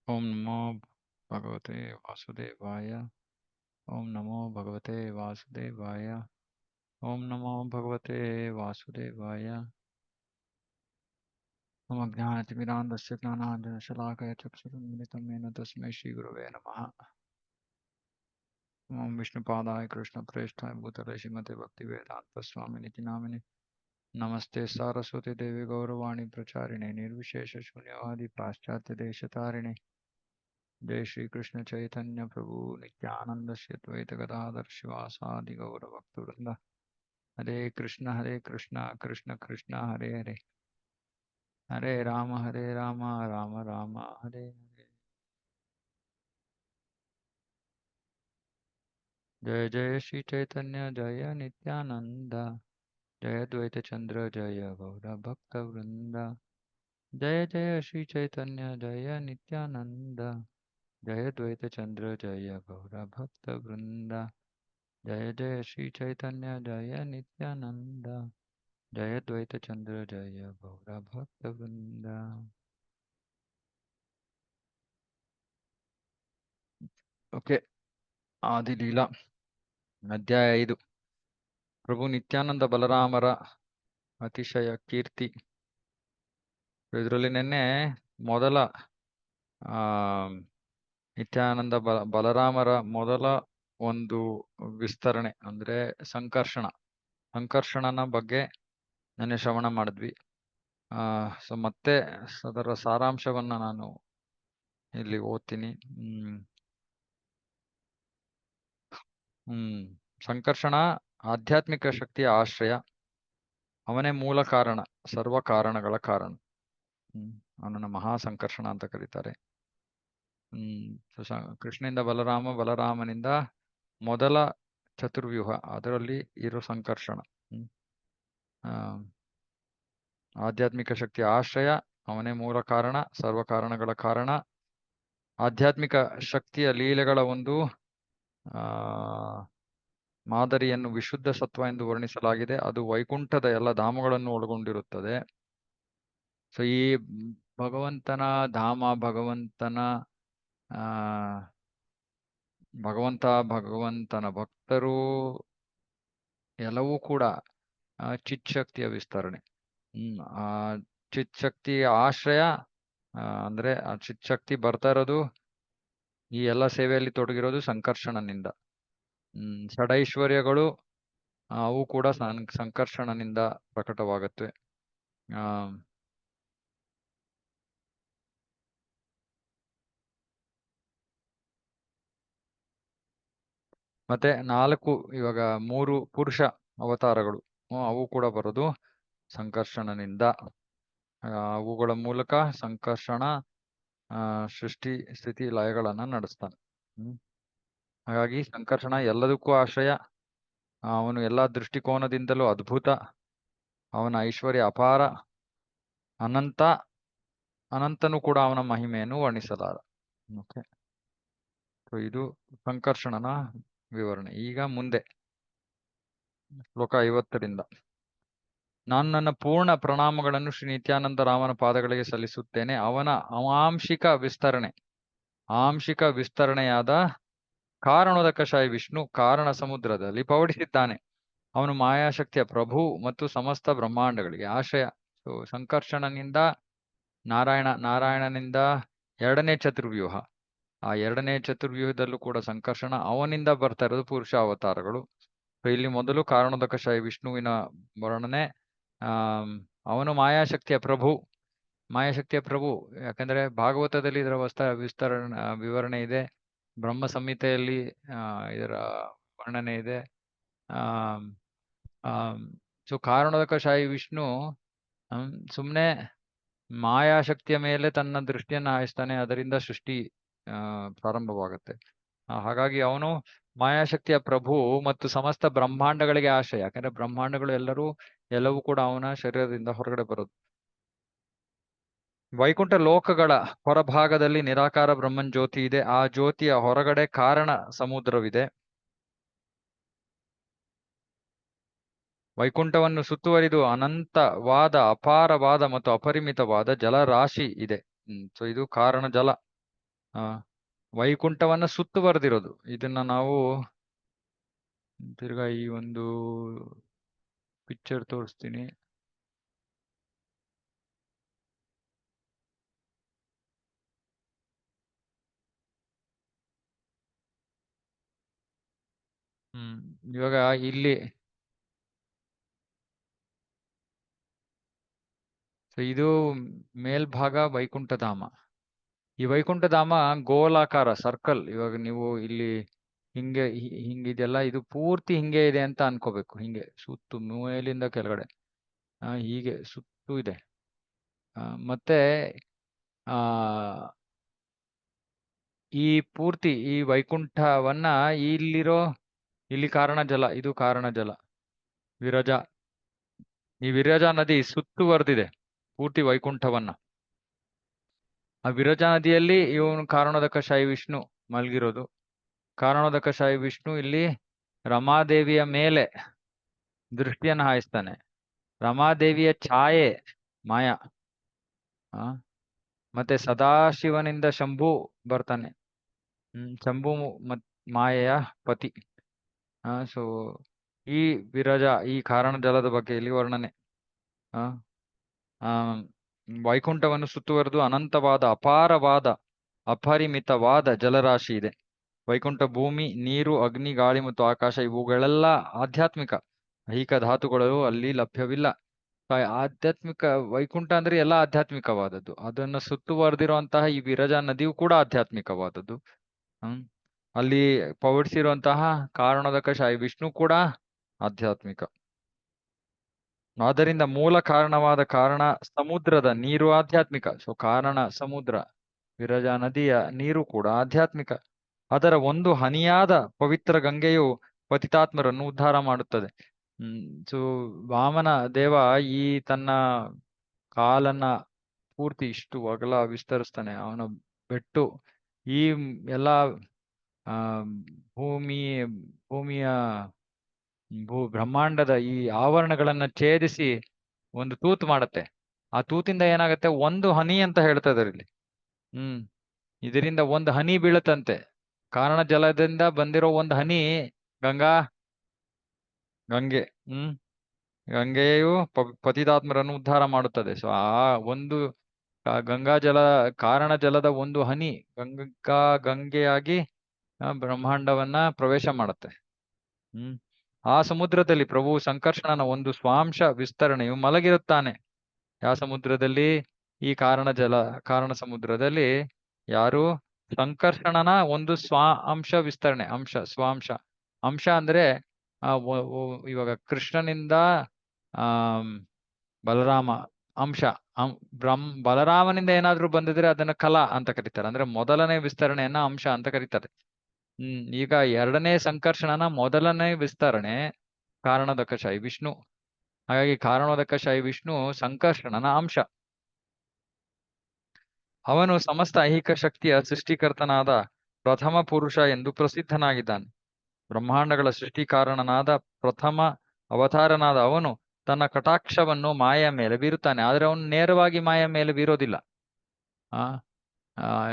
ओम नमो भगवते वासुदेवाय। ओम नमो भगवते वासुदेवाय। ओम नमो भगवते वासुदेवाय। मम ज्ञानतिमिरान्धस्य ज्ञानाञ्जनशलाकया चक्षुरुन्मिलितं येन तस्मै श्रीगुरवे नमः। ओम विष्णुपादाय कृष्णप्रेष्ठाय भूतले श्रीमते भक्तिवेदान्तस्वामिनिति नामिने नमस्ते सारस्वती देवी गौरवाणी प्रचारिणे निर्विशेषशून्यवादी पाश्चात्यदेशतारिणे जय श्री कृष्ण चैतन्य प्रभु नित्यानंद श्री अद्वैत गदाधर शिवासादि गौर भक्तवृंद हरे कृष्ण कृष्ण कृष्ण हरे हरे हरे राम राम राम हरे हरे। जय जय श्री चैतन्य जय नित्यानंद जय द्वैत चंद्र जय गौर भक्त वृंद। जय जय श्री चैतन्य जय नित्यानंद जय द्वैत चंद्र जय गौर भक्त वृंद। जय जय श्री चैतन्य जय नित्यानंद जय द्वैत चंद्र जय गौर भक्त वृंद। ओके, ಆದಿಲೀಲಾ ಅಧ್ಯಾಯ 5. ಪ್ರಭು ನಿತ್ಯಾನಂದ ಬಲರಾಮರ ಅತಿಶಯ ಕೀರ್ತಿ. ಇದರಲ್ಲಿ ನಿನ್ನೆ ಮೊದಲ ನಿತ್ಯಾನಂದ ಬಲರಾಮರ ಮೊದಲ ಒಂದು ವಿಸ್ತರಣೆ ಅಂದ್ರೆ ಸಂಕರ್ಷಣನ ಬಗ್ಗೆ ನೆನ್ನೆ ಶ್ರವಣ ಮಾಡಿದ್ವಿ. ಸೊ ಮತ್ತೆ ಅದರ ಸಾರಾಂಶವನ್ನ ನಾನು ಇಲ್ಲಿ ಓದ್ತೀನಿ. ಸಂಕರ್ಷಣ ಆಧ್ಯಾತ್ಮಿಕ ಶಕ್ತಿಯ ಆಶ್ರಯ, ಅವನೇ ಮೂಲ ಕಾರಣ, ಸರ್ವ ಕಾರಣಗಳ ಕಾರಣ. ಅವನನ್ನ ಮಹಾಸಂಕರ್ಷಣ ಅಂತ ಕರೀತಾರೆ. ಕೃಷ್ಣನಿಂದ ಬಲರಾಮನಿಂದ ಮೊದಲ ಚತುರ್ವ್ಯೂಹ, ಅದರಲ್ಲಿ ಇರೋ ಸಂಕರ್ಷಣ. ಆಧ್ಯಾತ್ಮಿಕ ಶಕ್ತಿಯ ಆಶ್ರಯ, ಅವನೇ ಮೂಲ ಕಾರಣ, ಸರ್ವ ಕಾರಣಗಳ ಕಾರಣ. ಆಧ್ಯಾತ್ಮಿಕ ಶಕ್ತಿಯ ಲೀಲೆಗಳ ಒಂದು ಮಾದರಿಯನ್ನು ವಿಶುದ್ಧ ಸತ್ವ ಎಂದು ವರ್ಣಿಸಲಾಗಿದೆ. ಅದು ವೈಕುಂಠದ ಎಲ್ಲ ಧಾಮಗಳನ್ನು ಒಳಗೊಂಡಿರುತ್ತದೆ. ಸೊ ಈ ಭಗವಂತನ ಧಾಮ, ಭಗವಂತನ ಭಕ್ತರು ಎಲ್ಲವೂ ಕೂಡ ಚಿತ್ಶಕ್ತಿಯ ವಿಸ್ತರಣೆ. ಆ ಚಿತ್ಶಕ್ತಿಯ ಆಶ್ರಯ ಅಂದ್ರೆ ಆ ಚಿತ್ಶಕ್ತಿ ಬರ್ತಾ ಇರೋದು, ಈ ಎಲ್ಲ ಸೇವೆಯಲ್ಲಿ ತೊಡಗಿರೋದು ಸಂಕರ್ಷಣನಿಂದ. ಷಡೈಶ್ವರ್ಯಗಳು ಅವು ಕೂಡ ಸಂಕರ್ಷಣನಿಂದ ಪ್ರಕಟವಾಗತ್ವೆ. ಮತ್ತೆ 4 ಇವಾಗ 3 ಪುರುಷ ಅವತಾರಗಳು ಅವು ಕೂಡ ಬರೋದು ಸಂಕರ್ಷಣನಿಂದ. ಅವುಗಳ ಮೂಲಕ ಸಂಕರ್ಷಣ ಸೃಷ್ಟಿ ಸ್ಥಿತಿ ಲಯಗಳನ್ನ ನಡೆಸ್ತಾನೆ. ಹಾಗಾಗಿ ಸಂಕರ್ಷಣ ಎಲ್ಲದಕ್ಕೂ ಆಶ್ರಯ. ಅವನು ಎಲ್ಲಾ ದೃಷ್ಟಿಕೋನದಿಂದಲೂ ಅದ್ಭುತ. ಅವನ ಐಶ್ವರ್ಯ ಅಪಾರ. ಅನಂತನು ಕೂಡ ಅವನ ಮಹಿಮೆಯನ್ನು ವರ್ಣಿಸಲಾರ. ಓಕೆ, ಇದು ಸಂಕರ್ಷಣನ ವಿವರಣೆ. ಈಗ ಮುಂದೆ ಶ್ಲೋಕ 50ರಿಂದ. ನಾನು ನನ್ನ ಪೂರ್ಣ ಪ್ರಣಾಮಗಳನ್ನು ಶ್ರೀ ನಿತ್ಯಾನಂದ ರಾಮನ ಪಾದಗಳಿಗೆ ಸಲ್ಲಿಸುತ್ತೇನೆ. ಅವನ ಆಂಶಿಕ ವಿಸ್ತರಣೆಯಾದ ಕಾರಣೋದಕಶಾಹಿ ವಿಷ್ಣು ಕಾರಣ ಸಮುದ್ರದಲ್ಲಿ ಪವಡಿಸಿದ್ದಾನೆ. ಅವನು ಮಾಯಾಶಕ್ತಿಯ ಪ್ರಭು ಮತ್ತು ಸಮಸ್ತ ಬ್ರಹ್ಮಾಂಡಗಳಿಗೆ ಆಶ್ರಯ. ಸೊ ಸಂಕರ್ಷಣನಿಂದ ನಾರಾಯಣನಿಂದ 2ನೇ ಚತುರ್ವ್ಯೂಹ. ಆ 2ನೇ ಚತುರ್ವ್ಯೂಹದಲ್ಲೂ ಕೂಡ ಸಂಕರ್ಷಣ, ಅವನಿಂದ ಬರ್ತಾ ಇರೋದು ಪುರುಷ ಅವತಾರಗಳು. ಇಲ್ಲಿ ಮೊದಲು ಕಾರಣೋದಕಶಾಹಿ ವಿಷ್ಣುವಿನ ವರ್ಣನೆ. ಅವನು ಮಾಯಾಶಕ್ತಿಯ ಪ್ರಭು. ಯಾಕಂದ್ರೆ ಭಾಗವತದಲ್ಲಿ ಇದರ ವಿವರಣೆ ಇದೆ. ಬ್ರಹ್ಮ ಸಂಹಿತೆಯಲ್ಲಿ ಇದರ ವರ್ಣನೆ ಇದೆ. ಸೊ ಕಾರಣೋದಕಶಾಹಿ ವಿಷ್ಣು ಸುಮ್ನೆ ಮಾಯಾಶಕ್ತಿಯ ಮೇಲೆ ತನ್ನ ದೃಷ್ಟಿಯನ್ನು ಹಾಯಿಸ್ತಾನೆ, ಅದರಿಂದ ಸೃಷ್ಟಿ ಪ್ರಾರಂಭವಾಗುತ್ತೆ. ಹಾಗಾಗಿ ಅವನು ಮಾಯಾಶಕ್ತಿಯ ಪ್ರಭು ಮತ್ತು ಸಮಸ್ತ ಬ್ರಹ್ಮಾಂಡಗಳಿಗೆ ಆಶ್ರಯ. ಯಾಕಂದ್ರೆ ಬ್ರಹ್ಮಾಂಡಗಳು ಎಲ್ಲವೂ ಕೂಡ ಅವನ ಶರೀರದಿಂದ ಹೊರಗಡೆ ಬರೋದು. ವೈಕುಂಠ ಲೋಕಗಳ ಹೊರಭಾಗದಲ್ಲಿ ನಿರಾಕಾರ ಬ್ರಹ್ಮನ್ ಜ್ಯೋತಿ ಇದೆ. ಆ ಜ್ಯೋತಿಯ ಹೊರಗಡೆ ಕಾರಣ ಸಮುದ್ರವಿದೆ. ವೈಕುಂಠವನ್ನು ಸುತ್ತುವರಿದು ಅನಂತವಾದ, ಅಪಾರವಾದ ಮತ್ತು ಅಪರಿಮಿತವಾದ ಜಲರಾಶಿ ಇದೆ. ಸೊ ಇದು ಕಾರಣ ಜಲ. ಆ ವೈಕುಂಠವನ್ನ ಸುತ್ತುವರೆದಿರೋದು. ಇದನ್ನ ನಾವು ತಿರ್ಗಾ ಈ ಒಂದು ಪಿಕ್ಚರ್ ತೋರಿಸ್ತೀನಿ. ಇವಾಗ ಇಲ್ಲಿ ಇದು ಮೇಲ್ಭಾಗ ವೈಕುಂಠಧಾಮ. ಈ ವೈಕುಂಠಧಾಮ ಗೋಲಾಕಾರ ಸರ್ಕಲ್. ಇವಾಗ ನೀವು ಇಲ್ಲಿ ಹಿಂಗೆ ಹಿಂಗಿದೆಲ್ಲ ಇದು ಪೂರ್ತಿ ಹಿಂಗೆ ಇದೆ ಅಂತ ಅನ್ಕೋಬೇಕು. ಹಿಂಗೆ ಸುತ್ತು ಮೇಲಿಂದ ಕೆಳಗಡೆ ಹೀಗೆ ಸುತ್ತು ಇದೆ. ಮತ್ತೆ ಆ ಈ ಪೂರ್ತಿ ಈ ವೈಕುಂಠವನ್ನ ಇಲ್ಲಿ ಕಾರಣ ಜಲ, ಇದು ಕಾರಣ ಜಲ, ವಿರಜಾ. ಈ ವಿರಜಾ ನದಿ ಸುತ್ತುವರೆದಿದೆ ಪೂರ್ತಿ ವೈಕುಂಠವನ್ನ. ಆ ವಿರಜಾ ನದಿಯಲ್ಲಿ ಇವನು ಕಾರಣೋದಕಶಾಹಿ ವಿಷ್ಣು ಮಲಗಿರೋದು. ಕಾರಣೋದಕಶಾಹಿ ವಿಷ್ಣು ಇಲ್ಲಿ ರಮಾದೇವಿಯ ಮೇಲೆ ದೃಷ್ಟಿಯನ್ನು ಹಾಯಿಸ್ತಾನೆ. ರಮಾದೇವಿಯ ಛಾಯೆ ಮಾಯಾ. ಮತ್ತೆ ಸದಾಶಿವನಿಂದ ಶಂಭು ಬರ್ತಾನೆ. ಶಂಭು ಮಾಯೆಯ ಪತಿ. ಸೊ ಈ ವಿರಜಾ, ಈ ಕಾರಣ ಜಲದ ಬಗ್ಗೆ ಇಲ್ಲಿ ವರ್ಣನೆ. ವೈಕುಂಠವನ್ನು ಸುತ್ತುವರೆದು ಅನಂತವಾದ, ಅಪಾರವಾದ, ಅಪರಿಮಿತವಾದ ಜಲರಾಶಿ ಇದೆ. ವೈಕುಂಠ ಭೂಮಿ, ನೀರು, ಅಗ್ನಿ, ಗಾಳಿ ಮತ್ತು ಆಕಾಶ ಇವುಗಳೆಲ್ಲ ಆಧ್ಯಾತ್ಮಿಕ. ಐಹಿಕ ಧಾತುಗಳು ಅಲ್ಲಿ ಲಭ್ಯವಿಲ್ಲ. ಆಧ್ಯಾತ್ಮಿಕ ವೈಕುಂಠ ಅಂದ್ರೆ ಎಲ್ಲ ಆಧ್ಯಾತ್ಮಿಕವಾದದ್ದು. ಅದನ್ನು ಸುತ್ತುವರೆದಿರುವಂತಹ ಈ ವಿರಜಾ ನದಿಯು ಕೂಡ ಆಧ್ಯಾತ್ಮಿಕವಾದದ್ದು. ಅಲ್ಲಿ ಪವಡಿಸಿರುವಂತಹ ಕಾರಣೋದಕಶಾಹಿ ವಿಷ್ಣು ಕೂಡ ಆಧ್ಯಾತ್ಮಿಕ. ಆದ್ದರಿಂದ ಮೂಲ ಕಾರಣವಾದ ಕಾರಣ ಸಮುದ್ರದ ನೀರು ಆಧ್ಯಾತ್ಮಿಕ. ಸೊ ಕಾರಣ ಸಮುದ್ರ, ವಿರಜಾ ನದಿಯ ನೀರು ಕೂಡ ಆಧ್ಯಾತ್ಮಿಕ. ಅದರ ಒಂದು ಹನಿಯಾದ ಪವಿತ್ರ ಗಂಗೆಯು ಪತಿತಾತ್ಮರನ್ನು ಉದ್ಧಾರ ಮಾಡುತ್ತದೆ. ಸೊ ವಾಮನ ದೇವ ಈ ತನ್ನ ಕಾಲನ್ನ ಪೂರ್ತಿ ಇಷ್ಟು ಅಗಲ ವಿಸ್ತರಿಸ್ತಾನೆ. ಅವನ ಬೆಟ್ಟು ಈ ಎಲ್ಲ ಭೂಮಿಯ ಬ್ರಹ್ಮಾಂಡದ ಈ ಆವರಣಗಳನ್ನ ಛೇದಿಸಿ ಒಂದು ತೂತು ಮಾಡತ್ತೆ. ಆ ತೂತಿಂದ ಏನಾಗತ್ತೆ, ಒಂದು ಹನಿ ಅಂತ ಹೇಳ್ತಾ ಇದಾರೆ ಇಲ್ಲಿ. ಇದರಿಂದ ಒಂದು ಹನಿ ಬೀಳತ್ತಂತೆ. ಕಾರಣ ಜಲದಿಂದ ಬಂದಿರೋ ಒಂದು ಹನಿ ಗಂಗೆ ಗಂಗೆಯು ಪತಿತಾತ್ಮರನ್ನು ಉದ್ಧಾರ ಮಾಡುತ್ತದೆ. ಸೊ ಆ ಒಂದು ಗಂಗಾ ಜಲ, ಕಾರಣ ಜಲದ ಒಂದು ಹನಿ ಗಂಗೆಯಾಗಿ ಬ್ರಹ್ಮಾಂಡವನ್ನ ಪ್ರವೇಶ ಮಾಡುತ್ತೆ. ಆ ಸಮುದ್ರದಲ್ಲಿ ಪ್ರಭು ಸಂಕರ್ಷಣನ ಒಂದು ಸ್ವಾಂಶ ವಿಸ್ತರಣೆಯು ಮಲಗಿರುತ್ತಾನೆ. ಯಾವ ಸಮುದ್ರದಲ್ಲಿ? ಈ ಕಾರಣ ಸಮುದ್ರದಲ್ಲಿ ಯಾರು? ಸಂಕರ್ಷಣನ ಒಂದು ಅಂಶ ವಿಸ್ತರಣೆ. ಸ್ವಾಂಶ. ಅಂಶ ಅಂದ್ರೆ ಇವಾಗ ಕೃಷ್ಣನಿಂದ ಬಲರಾಮ ಅಂಶ. ಬಲರಾಮನಿಂದ ಏನಾದ್ರೂ ಬಂದಿದ್ರೆ ಅದನ್ನ ಕಲಾ ಅಂತ ಕರೀತಾರೆ. ಅಂದ್ರೆ ಮೊದಲನೇ ವಿಸ್ತರಣೆಯನ್ನ ಅಂಶ ಅಂತ ಕರೀತಾರೆ. ಈಗ ಎರಡನೇ ಸಂಕರ್ಷಣನ ಮೊದಲನೇ ವಿಸ್ತರಣೆ ಕಾರಣೋದಕಶಾಹಿ ವಿಷ್ಣು. ಹಾಗಾಗಿ ಕಾರಣೋದಕಶಾಹಿ ವಿಷ್ಣು ಸಂಕರ್ಷಣನ ಅಂಶ. ಅವನು ಸಮಸ್ತ ಐಹಿಕ ಶಕ್ತಿಯ ಸೃಷ್ಟಿಕರ್ತನಾದ ಪ್ರಥಮ ಪುರುಷ ಎಂದು ಪ್ರಸಿದ್ಧನಾಗಿದ್ದಾನೆ. ಬ್ರಹ್ಮಾಂಡಗಳ ಸೃಷ್ಟಿಕಾರಣನಾದ ಪ್ರಥಮ ಅವತಾರನಾದ ಅವನು ತನ್ನ ಕಟಾಕ್ಷವನ್ನು ಮಾಯ ಮೇಲೆ ಬೀರುತ್ತಾನೆ. ಆದ್ರೆ ಅವನು ನೇರವಾಗಿ ಮಾಯ ಮೇಲೆ ಬೀರೋದಿಲ್ಲ.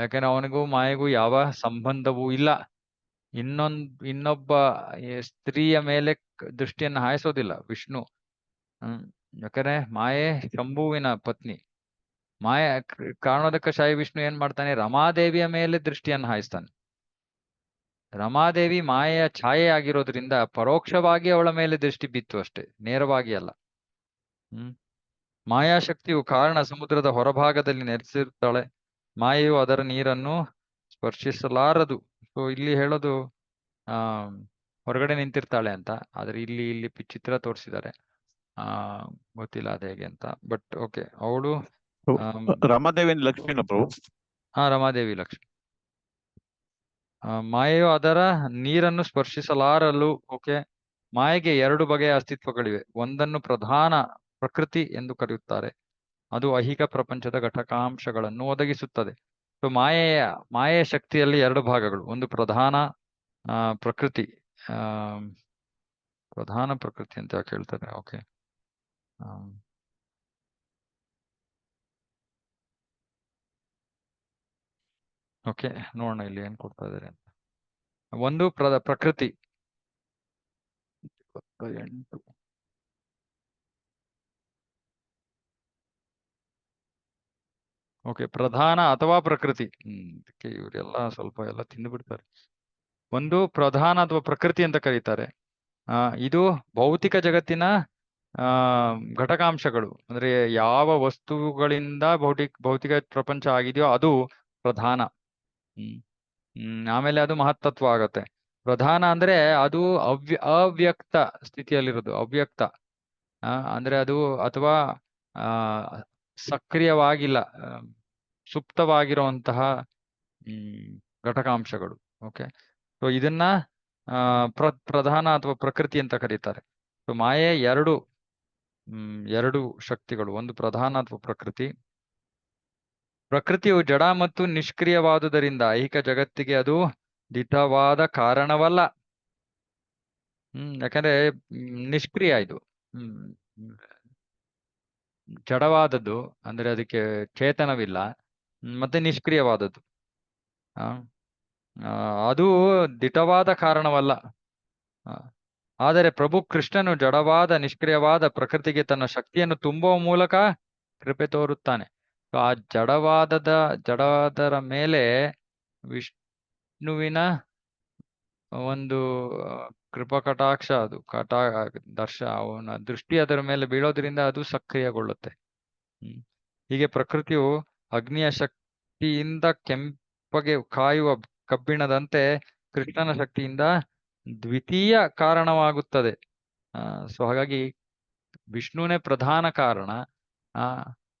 ಯಾಕಂದ್ರೆ ಅವನಿಗೂ ಮಾಯೆಗೂ ಯಾವ ಸಂಬಂಧವೂ ಇಲ್ಲ. ಇನ್ನೊಬ್ಬ ಸ್ತ್ರೀಯ ಮೇಲೆ ದೃಷ್ಟಿಯನ್ನು ಹಾಯಿಸೋದಿಲ್ಲ ವಿಷ್ಣು. ಯಾಕಂದ್ರೆ ಮಾಯೆ ಶಂಭುವಿನ ಪತ್ನಿ. ಕಾರಣೋದಕಶಾಹಿ ವಿಷ್ಣು ಏನ್ ಮಾಡ್ತಾನೆ? ರಮಾದೇವಿಯ ಮೇಲೆ ದೃಷ್ಟಿಯನ್ನು ಹಾಯಿಸ್ತಾನೆ. ರಮಾದೇವಿ ಮಾಯೆಯ ಛಾಯೆ ಆಗಿರೋದ್ರಿಂದ ಪರೋಕ್ಷವಾಗಿ ಅವಳ ಮೇಲೆ ದೃಷ್ಟಿ ಬಿತ್ತು ಅಷ್ಟೇ, ನೇರವಾಗಿ ಅಲ್ಲ. ಮಾಯಾಶಕ್ತಿಯು ಕಾರಣ ಸಮುದ್ರದ ಹೊರಭಾಗದಲ್ಲಿ ನೆಲೆಸಿರುತ್ತಾಳೆ. ಮಾಯೆಯು ಅದರ ನೀರನ್ನು ಸ್ಪರ್ಶಿಸಲಾರದು. ಸೊ ಇಲ್ಲಿ ಹೇಳೋದು ಹೊರಗಡೆ ನಿಂತಿರ್ತಾಳೆ ಅಂತ. ಆದ್ರೆ ಇಲ್ಲಿ ಚಿತ್ರ ತೋರಿಸಿದ್ದಾರೆ. ಗೊತ್ತಿಲ್ಲ ಅದ ಹೇಗೆ ಅಂತ. ಬಟ್ ಓಕೆ, ಅವಳು ರಮಾದೇವಿ ಲಕ್ಷ್ಮೀನ ಪ್ರಭು. ರಮಾದೇವಿ ಲಕ್ಷ್ಮಿ. ಮಾಯೆಯು ಅದರ ನೀರನ್ನು ಸ್ಪರ್ಶಿಸಲಾರಲು. ಓಕೆ, ಮಾಯೆಗೆ ಎರಡು ಬಗೆಯ ಅಸ್ತಿತ್ವಗಳಿವೆ. ಒಂದನ್ನು ಪ್ರಧಾನ ಪ್ರಕೃತಿ ಎಂದು ಕರೆಯುತ್ತಾರೆ. ಅದು ಐಹಿಕ ಪ್ರಪಂಚದ ಘಟಕಾಂಶಗಳನ್ನು ಒದಗಿಸುತ್ತದೆ. ಸೊ ಮಾಯೆಯ ಶಕ್ತಿಯಲ್ಲಿ ಎರಡು ಭಾಗಗಳು. ಒಂದು ಪ್ರಧಾನ ಪ್ರಕೃತಿ. ಪ್ರಧಾನ ಪ್ರಕೃತಿ ಅಂತ ಯಾಕೆ ಹೇಳ್ತಾರೆ? ಓಕೆ, ಓಕೆ, ನೋಡೋಣ ಇಲ್ಲಿ ಏನ್ ಕೊಡ್ತಾ ಇದ್ದಾರೆ ಅಂತ. ಒಂದು ಪ್ರಕೃತಿ 28. ಓಕೆ, ಪ್ರಧಾನ ಅಥವಾ ಪ್ರಕೃತಿ. ಇದಕ್ಕೆ ಇವರೆಲ್ಲ ಸ್ವಲ್ಪ ಎಲ್ಲ ತಿಂದು ಬಿಡ್ತಾರೆ. ಒಂದು ಪ್ರಧಾನ ಅಥವಾ ಪ್ರಕೃತಿ ಅಂತ ಕರೀತಾರೆ. ಇದು ಭೌತಿಕ ಜಗತ್ತಿನ ಘಟಕಾಂಶಗಳು. ಅಂದ್ರೆ ಯಾವ ವಸ್ತುಗಳಿಂದ ಭೌತಿಕ ಪ್ರಪಂಚ ಆಗಿದೆಯೋ ಅದು ಪ್ರಧಾನ. ಆಮೇಲೆ ಅದು ಮಹತ್ತತ್ವ ಆಗತ್ತೆ. ಪ್ರಧಾನ ಅಂದ್ರೆ ಅದು ಅವ್ಯಕ್ತ ಸ್ಥಿತಿಯಲ್ಲಿರೋದು. ಅವ್ಯಕ್ತ ಅಂದ್ರೆ ಅದು ಅಥವಾ ಸಕ್ರಿಯವಾಗಿಲ್ಲ, ಸುಪ್ತವಾಗಿರುವಂತಹ ಘಟಕಾಂಶಗಳು. ಓಕೆ, ಸೊ ಇದನ್ನ ಪ್ರಧಾನ ಅಥವಾ ಪ್ರಕೃತಿ ಅಂತ ಕರೀತಾರೆ. ಸೊ ಮಾಯೆ ಎರಡು ಶಕ್ತಿಗಳು, ಒಂದು ಪ್ರಧಾನ ಅಥವಾ ಪ್ರಕೃತಿ. ಪ್ರಕೃತಿಯು ಜಡ ಮತ್ತು ನಿಷ್ಕ್ರಿಯವಾದುದರಿಂದ ಐಹಿಕ ಜಗತ್ತಿಗೆ ಅದು ದಿಟವಾದ ಕಾರಣವಲ್ಲ. ಯಾಕಂದ್ರೆ ನಿಷ್ಕ್ರಿಯ ಇದು. ಜಡವಾದದ್ದು ಅಂದ್ರೆ ಅದಕ್ಕೆ ಚೇತನವಿಲ್ಲ, ಮತ್ತೆ ನಿಷ್ಕ್ರಿಯವಾದದ್ದು. ಅದು ದಿಟವಾದ ಕಾರಣವಲ್ಲ. ಆದರೆ ಪ್ರಭು ಕೃಷ್ಣನು ಜಡವಾದ ನಿಷ್ಕ್ರಿಯವಾದ ಪ್ರಕೃತಿಗೆ ತನ್ನ ಶಕ್ತಿಯನ್ನು ತುಂಬುವ ಮೂಲಕ ಕೃಪೆ ತೋರುತ್ತಾನೆ. ಆ ಜಡವಾದರ ಮೇಲೆ ವಿಷ್ಣುವಿನ ಒಂದು ಕೃಪಾ ಕಟಾಕ್ಷ, ಅದು ಅವನ ದೃಷ್ಟಿ ಅದರ ಮೇಲೆ ಬೀಳೋದ್ರಿಂದ ಅದು ಸಕ್ರಿಯಗೊಳ್ಳುತ್ತೆ. ಹೀಗೆ ಪ್ರಕೃತಿಯು ಅಗ್ನಿಯ ಶಕ್ತಿಯಿಂದ ಕೆಂಪಗೆ ಕಾಯುವ ಕಬ್ಬಿಣದಂತೆ ಕೃಷ್ಣನ ಶಕ್ತಿಯಿಂದ ದ್ವಿತೀಯ ಕಾರಣವಾಗುತ್ತದೆ. ಸೊ ಹಾಗಾಗಿ ವಿಷ್ಣುನೇ ಪ್ರಧಾನ ಕಾರಣ,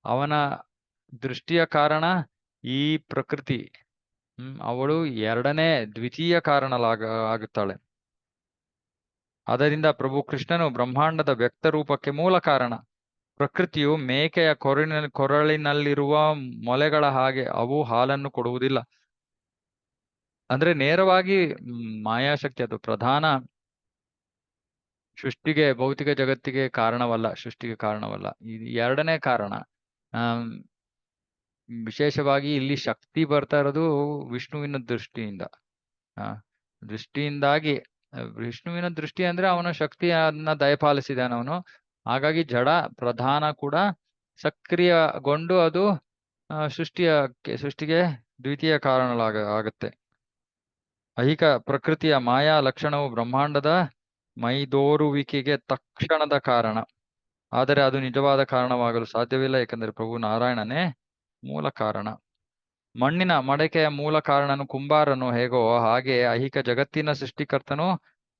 ಅವನ ದೃಷ್ಟಿಯ ಕಾರಣ ಈ ಪ್ರಕೃತಿ. ಅವಳು ಎರಡನೇ ದ್ವಿತೀಯ ಆಗುತ್ತಾಳೆ. ಅದರಿಂದ ಪ್ರಭು ಕೃಷ್ಣನು ಬ್ರಹ್ಮಾಂಡದ ವ್ಯಕ್ತ ರೂಪಕ್ಕೆ ಮೂಲ ಕಾರಣ. ಪ್ರಕೃತಿಯು ಮೇಕೆಯ ಕೊರಳಿನಲ್ಲಿರುವ ಮೊಲೆಗಳ ಹಾಗೆ ಅವು ಹಾಲನ್ನು ಕೊಡುವುದಿಲ್ಲ. ಅಂದ್ರೆ ನೇರವಾಗಿ ಮಾಯಾಶಕ್ತಿ ಅದು ಪ್ರಧಾನ ಸೃಷ್ಟಿಗೆ, ಭೌತಿಕ ಜಗತ್ತಿಗೆ ಕಾರಣವಲ್ಲ, ಸೃಷ್ಟಿಗೆ ಕಾರಣವಲ್ಲ. ಇದು ಎರಡನೇ ಕಾರಣ. ವಿಶೇಷವಾಗಿ ಇಲ್ಲಿ ಶಕ್ತಿ ಬರ್ತಾ ಇರೋದು ವಿಷ್ಣುವಿನ ದೃಷ್ಟಿಯಿಂದಾಗಿ. ವಿಷ್ಣುವಿನ ದೃಷ್ಟಿ ಅಂದ್ರೆ ಅವನ ಶಕ್ತಿಯನ್ನ ದಯಪಾಲಿಸಿದಾನ ಅವನು. ಹಾಗಾಗಿ ಜಡ ಪ್ರಧಾನ ಕೂಡ ಸಕ್ರಿಯಗೊಂಡು ಅದು ಸೃಷ್ಟಿಗೆ ದ್ವಿತೀಯ ಆಗುತ್ತೆ. ಐಹಿಕ ಪ್ರಕೃತಿಯ ಮಾಯಾ ಲಕ್ಷಣವು ಬ್ರಹ್ಮಾಂಡದ ಮೈದೋರುವಿಕೆಗೆ ತಕ್ಷಣದ ಕಾರಣ. ಆದರೆ ಅದು ನಿಜವಾದ ಕಾರಣವಾಗಲು ಸಾಧ್ಯವಿಲ್ಲ, ಏಕೆಂದರೆ ಪ್ರಭು ನಾರಾಯಣನೇ ಮೂಲ ಕಾರಣ. ಮಣ್ಣಿನ ಮಡಕೆಯ ಮೂಲ ಕಾರಣನು ಕುಂಬಾರನು ಹೇಗೋ ಹಾಗೆ ಐಹಿಕ ಜಗತ್ತಿನ ಸೃಷ್ಟಿಕರ್ತನು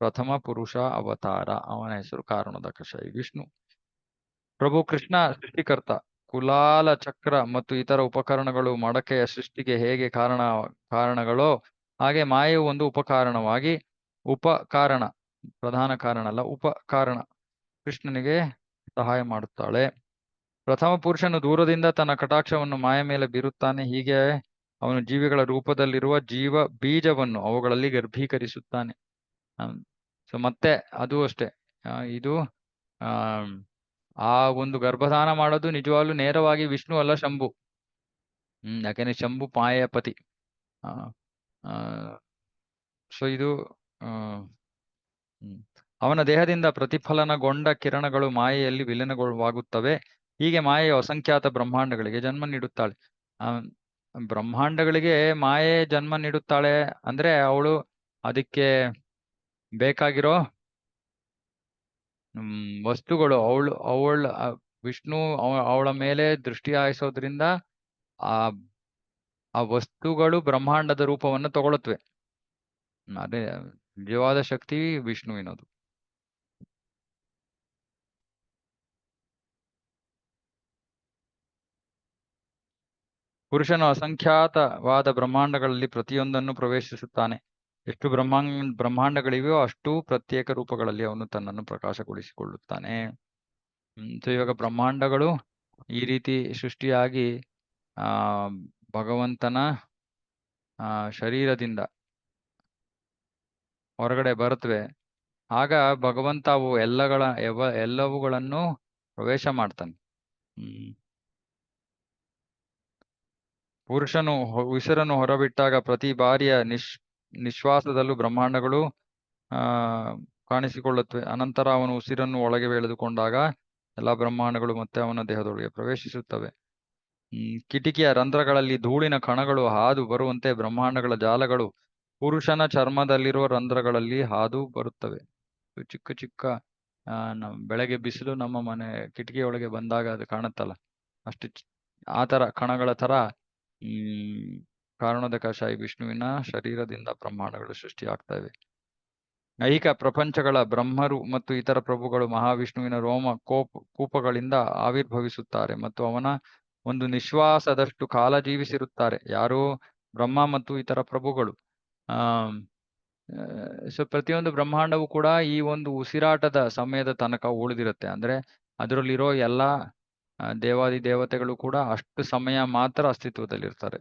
ಪ್ರಥಮ ಪುರುಷ ಅವತಾರ. ಅವನ ಹೆಸರು ಕಾರಣೋದಕ ವಿಷ್ಣು. ಪ್ರಭು ಕೃಷ್ಣ ಸೃಷ್ಟಿಕರ್ತ. ಕುಲಾಲ ಚಕ್ರ ಮತ್ತು ಇತರ ಉಪಕರಣಗಳು ಮಡಕೆಯ ಸೃಷ್ಟಿಗೆ ಹೇಗೆ ಕಾರಣಗಳೋ ಹಾಗೆ ಮಾಯೆಯು ಒಂದು ಉಪಕಾರಣವಾಗಿ, ಉಪಕಾರಣ, ಪ್ರಧಾನ ಕಾರಣ ಅಲ್ಲ, ಉಪಕಾರಣ, ಕೃಷ್ಣನಿಗೆ ಸಹಾಯ ಮಾಡುತ್ತಾಳೆ. ಪ್ರಥಮ ಪುರುಷನು ದೂರದಿಂದ ತನ್ನ ಕಟಾಕ್ಷವನ್ನು ಮಾಯ ಮೇಲೆ ಬೀರುತ್ತಾನೆ. ಹೀಗೆ ಅವನು ಜೀವಿಗಳ ರೂಪದಲ್ಲಿರುವ ಜೀವ ಬೀಜವನ್ನು ಅವುಗಳಲ್ಲಿ ಗರ್ಭೀಕರಿಸುತ್ತಾನೆ. ಸೊ ಮತ್ತೆ ಅದು ಅಷ್ಟೇ, ಇದು ಆ ಒಂದು ಗರ್ಭಧಾನ ಮಾಡೋದು ನಿಜವಾಗ್ಲೂ ನೇರವಾಗಿ ವಿಷ್ಣು ಅಲ್ಲ, ಶಂಭು. ಯಾಕೆಂದ್ರೆ ಶಂಭು ಮಾಯೆಯ ಪತಿ. ಸೊ ಇದು ಅವನ ದೇಹದಿಂದ ಪ್ರತಿಫಲನಗೊಂಡ ಕಿರಣಗಳು ಮಾಯೆಯಲ್ಲಿ ವಿಲೀನವಾಗುತ್ತವೆ. ಹೀಗೆ ಮಾಯೆಯ ಅಸಂಖ್ಯಾತ ಬ್ರಹ್ಮಾಂಡಗಳಿಗೆ ಜನ್ಮ ನೀಡುತ್ತಾಳೆ. ಬ್ರಹ್ಮಾಂಡಗಳಿಗೆ ಮಾಯೆ ಜನ್ಮ ನೀಡುತ್ತಾಳೆ ಅಂದ್ರೆ ಅವಳು ಅದಕ್ಕೆ ಬೇಕಾಗಿರೋ ವಸ್ತುಗಳು, ವಿಷ್ಣು ಅವಳ ಮೇಲೆ ದೃಷ್ಟಿ ಹಾಯಿಸೋದ್ರಿಂದ ಆ ವಸ್ತುಗಳು ಬ್ರಹ್ಮಾಂಡದ ರೂಪವನ್ನು ತಗೊಳುತ್ತವೆ. ಅದೇ ನಿಜವಾದ ಶಕ್ತಿ ವಿಷ್ಣುವಿನದು. ಪುರುಷನು ಅಸಂಖ್ಯಾತವಾದ ಬ್ರಹ್ಮಾಂಡಗಳಲ್ಲಿ ಪ್ರತಿಯೊಂದನ್ನು ಪ್ರವೇಶಿಸುತ್ತಾನೆ. ಎಷ್ಟು ಬ್ರಹ್ಮಾಂಡಗಳಿವೆಯೋ ಅಷ್ಟು ಪ್ರತ್ಯೇಕ ರೂಪಗಳಲ್ಲಿ ಅವನು ತನ್ನನ್ನು ಪ್ರಕಾಶಗೊಳಿಸಿಕೊಳ್ಳುತ್ತಾನೆ. ಸೊ ಇವಾಗ ಬ್ರಹ್ಮಾಂಡಗಳು ಈ ರೀತಿ ಸೃಷ್ಟಿಯಾಗಿ ಭಗವಂತನ ಶರೀರದಿಂದ ಹೊರಗಡೆ ಬರುತ್ತವೆ. ಆಗ ಭಗವಂತ ಅವು ಎಲ್ಲವುಗಳನ್ನು ಪ್ರವೇಶ ಮಾಡ್ತಾನೆ. ಪುರುಷನು ಉಸಿರನ್ನು ಹೊರಬಿಟ್ಟಾಗ ಪ್ರತಿ ಬಾರಿಯ ನಿಶ್ವಾಸದಲ್ಲೂ ಬ್ರಹ್ಮಾಂಡಗಳು ಕಾಣಿಸಿಕೊಳ್ಳುತ್ತವೆ. ಅನಂತರ ಅವನು ಉಸಿರನ್ನು ಒಳಗೆ ಎಳೆದುಕೊಂಡಾಗ ಎಲ್ಲಾ ಬ್ರಹ್ಮಾಂಡಗಳು ಮತ್ತೆ ಅವನ ದೇಹದೊಳಗೆ ಪ್ರವೇಶಿಸುತ್ತವೆ. ಕಿಟಿಕಿಯ ರಂಧ್ರಗಳಲ್ಲಿ ಧೂಳಿನ ಕಣಗಳು ಹಾದು ಬರುವಂತೆ ಬ್ರಹ್ಮಾಂಡಗಳ ಜಾಲಗಳು ಪುರುಷನ ಚರ್ಮದಲ್ಲಿರುವ ರಂಧ್ರಗಳಲ್ಲಿ ಹಾದು ಬರುತ್ತವೆ. ಚಿಕ್ಕ ಚಿಕ್ಕ ಬೆಳಗ್ಗೆ ಬಿಸಿಲು ನಮ್ಮ ಮನೆ ಕಿಟಕಿಯೊಳಗೆ ಬಂದಾಗ ಅದು ಕಾಣುತ್ತಲ್ಲ, ಅಷ್ಟು ಆ ತರ ಕಣಗಳ ತರ ಕಾರಣೋದಕಶಾಹಿ ವಿಷ್ಣುವಿನ ಶರೀರದಿಂದ ಬ್ರಹ್ಮಾಂಡಗಳು ಸೃಷ್ಟಿಯಾಗ್ತವೆ. ಐಹಿಕ ಪ್ರಪಂಚಗಳ ಬ್ರಹ್ಮರು ಮತ್ತು ಇತರ ಪ್ರಭುಗಳು ಮಹಾವಿಷ್ಣುವಿನ ರೋಮ ಕೂಪಗಳಿಂದ ಆವಿರ್ಭವಿಸುತ್ತಾರೆ ಮತ್ತು ಅವನ ಒಂದು ನಿಶ್ವಾಸದಷ್ಟು ಕಾಲ ಜೀವಿಸಿರುತ್ತಾರೆ. ಯಾರು? ಬ್ರಹ್ಮ ಮತ್ತು ಇತರ ಪ್ರಭುಗಳು. ಸೊ ಪ್ರತಿಯೊಂದು ಬ್ರಹ್ಮಾಂಡವು ಕೂಡ ಈ ಒಂದು ಉಸಿರಾಟದ ಸಮಯದ ತನಕ ಉಳಿದಿರುತ್ತೆ. ಅಂದ್ರೆ ಅದರಲ್ಲಿರೋ ಎಲ್ಲಾ ದೇವಾದಿ ದೇವತೆಗಳು ಕೂಡ ಅಷ್ಟು ಸಮಯ ಮಾತ್ರ ಅಸ್ತಿತ್ವದಲ್ಲಿರ್ತಾರೆ.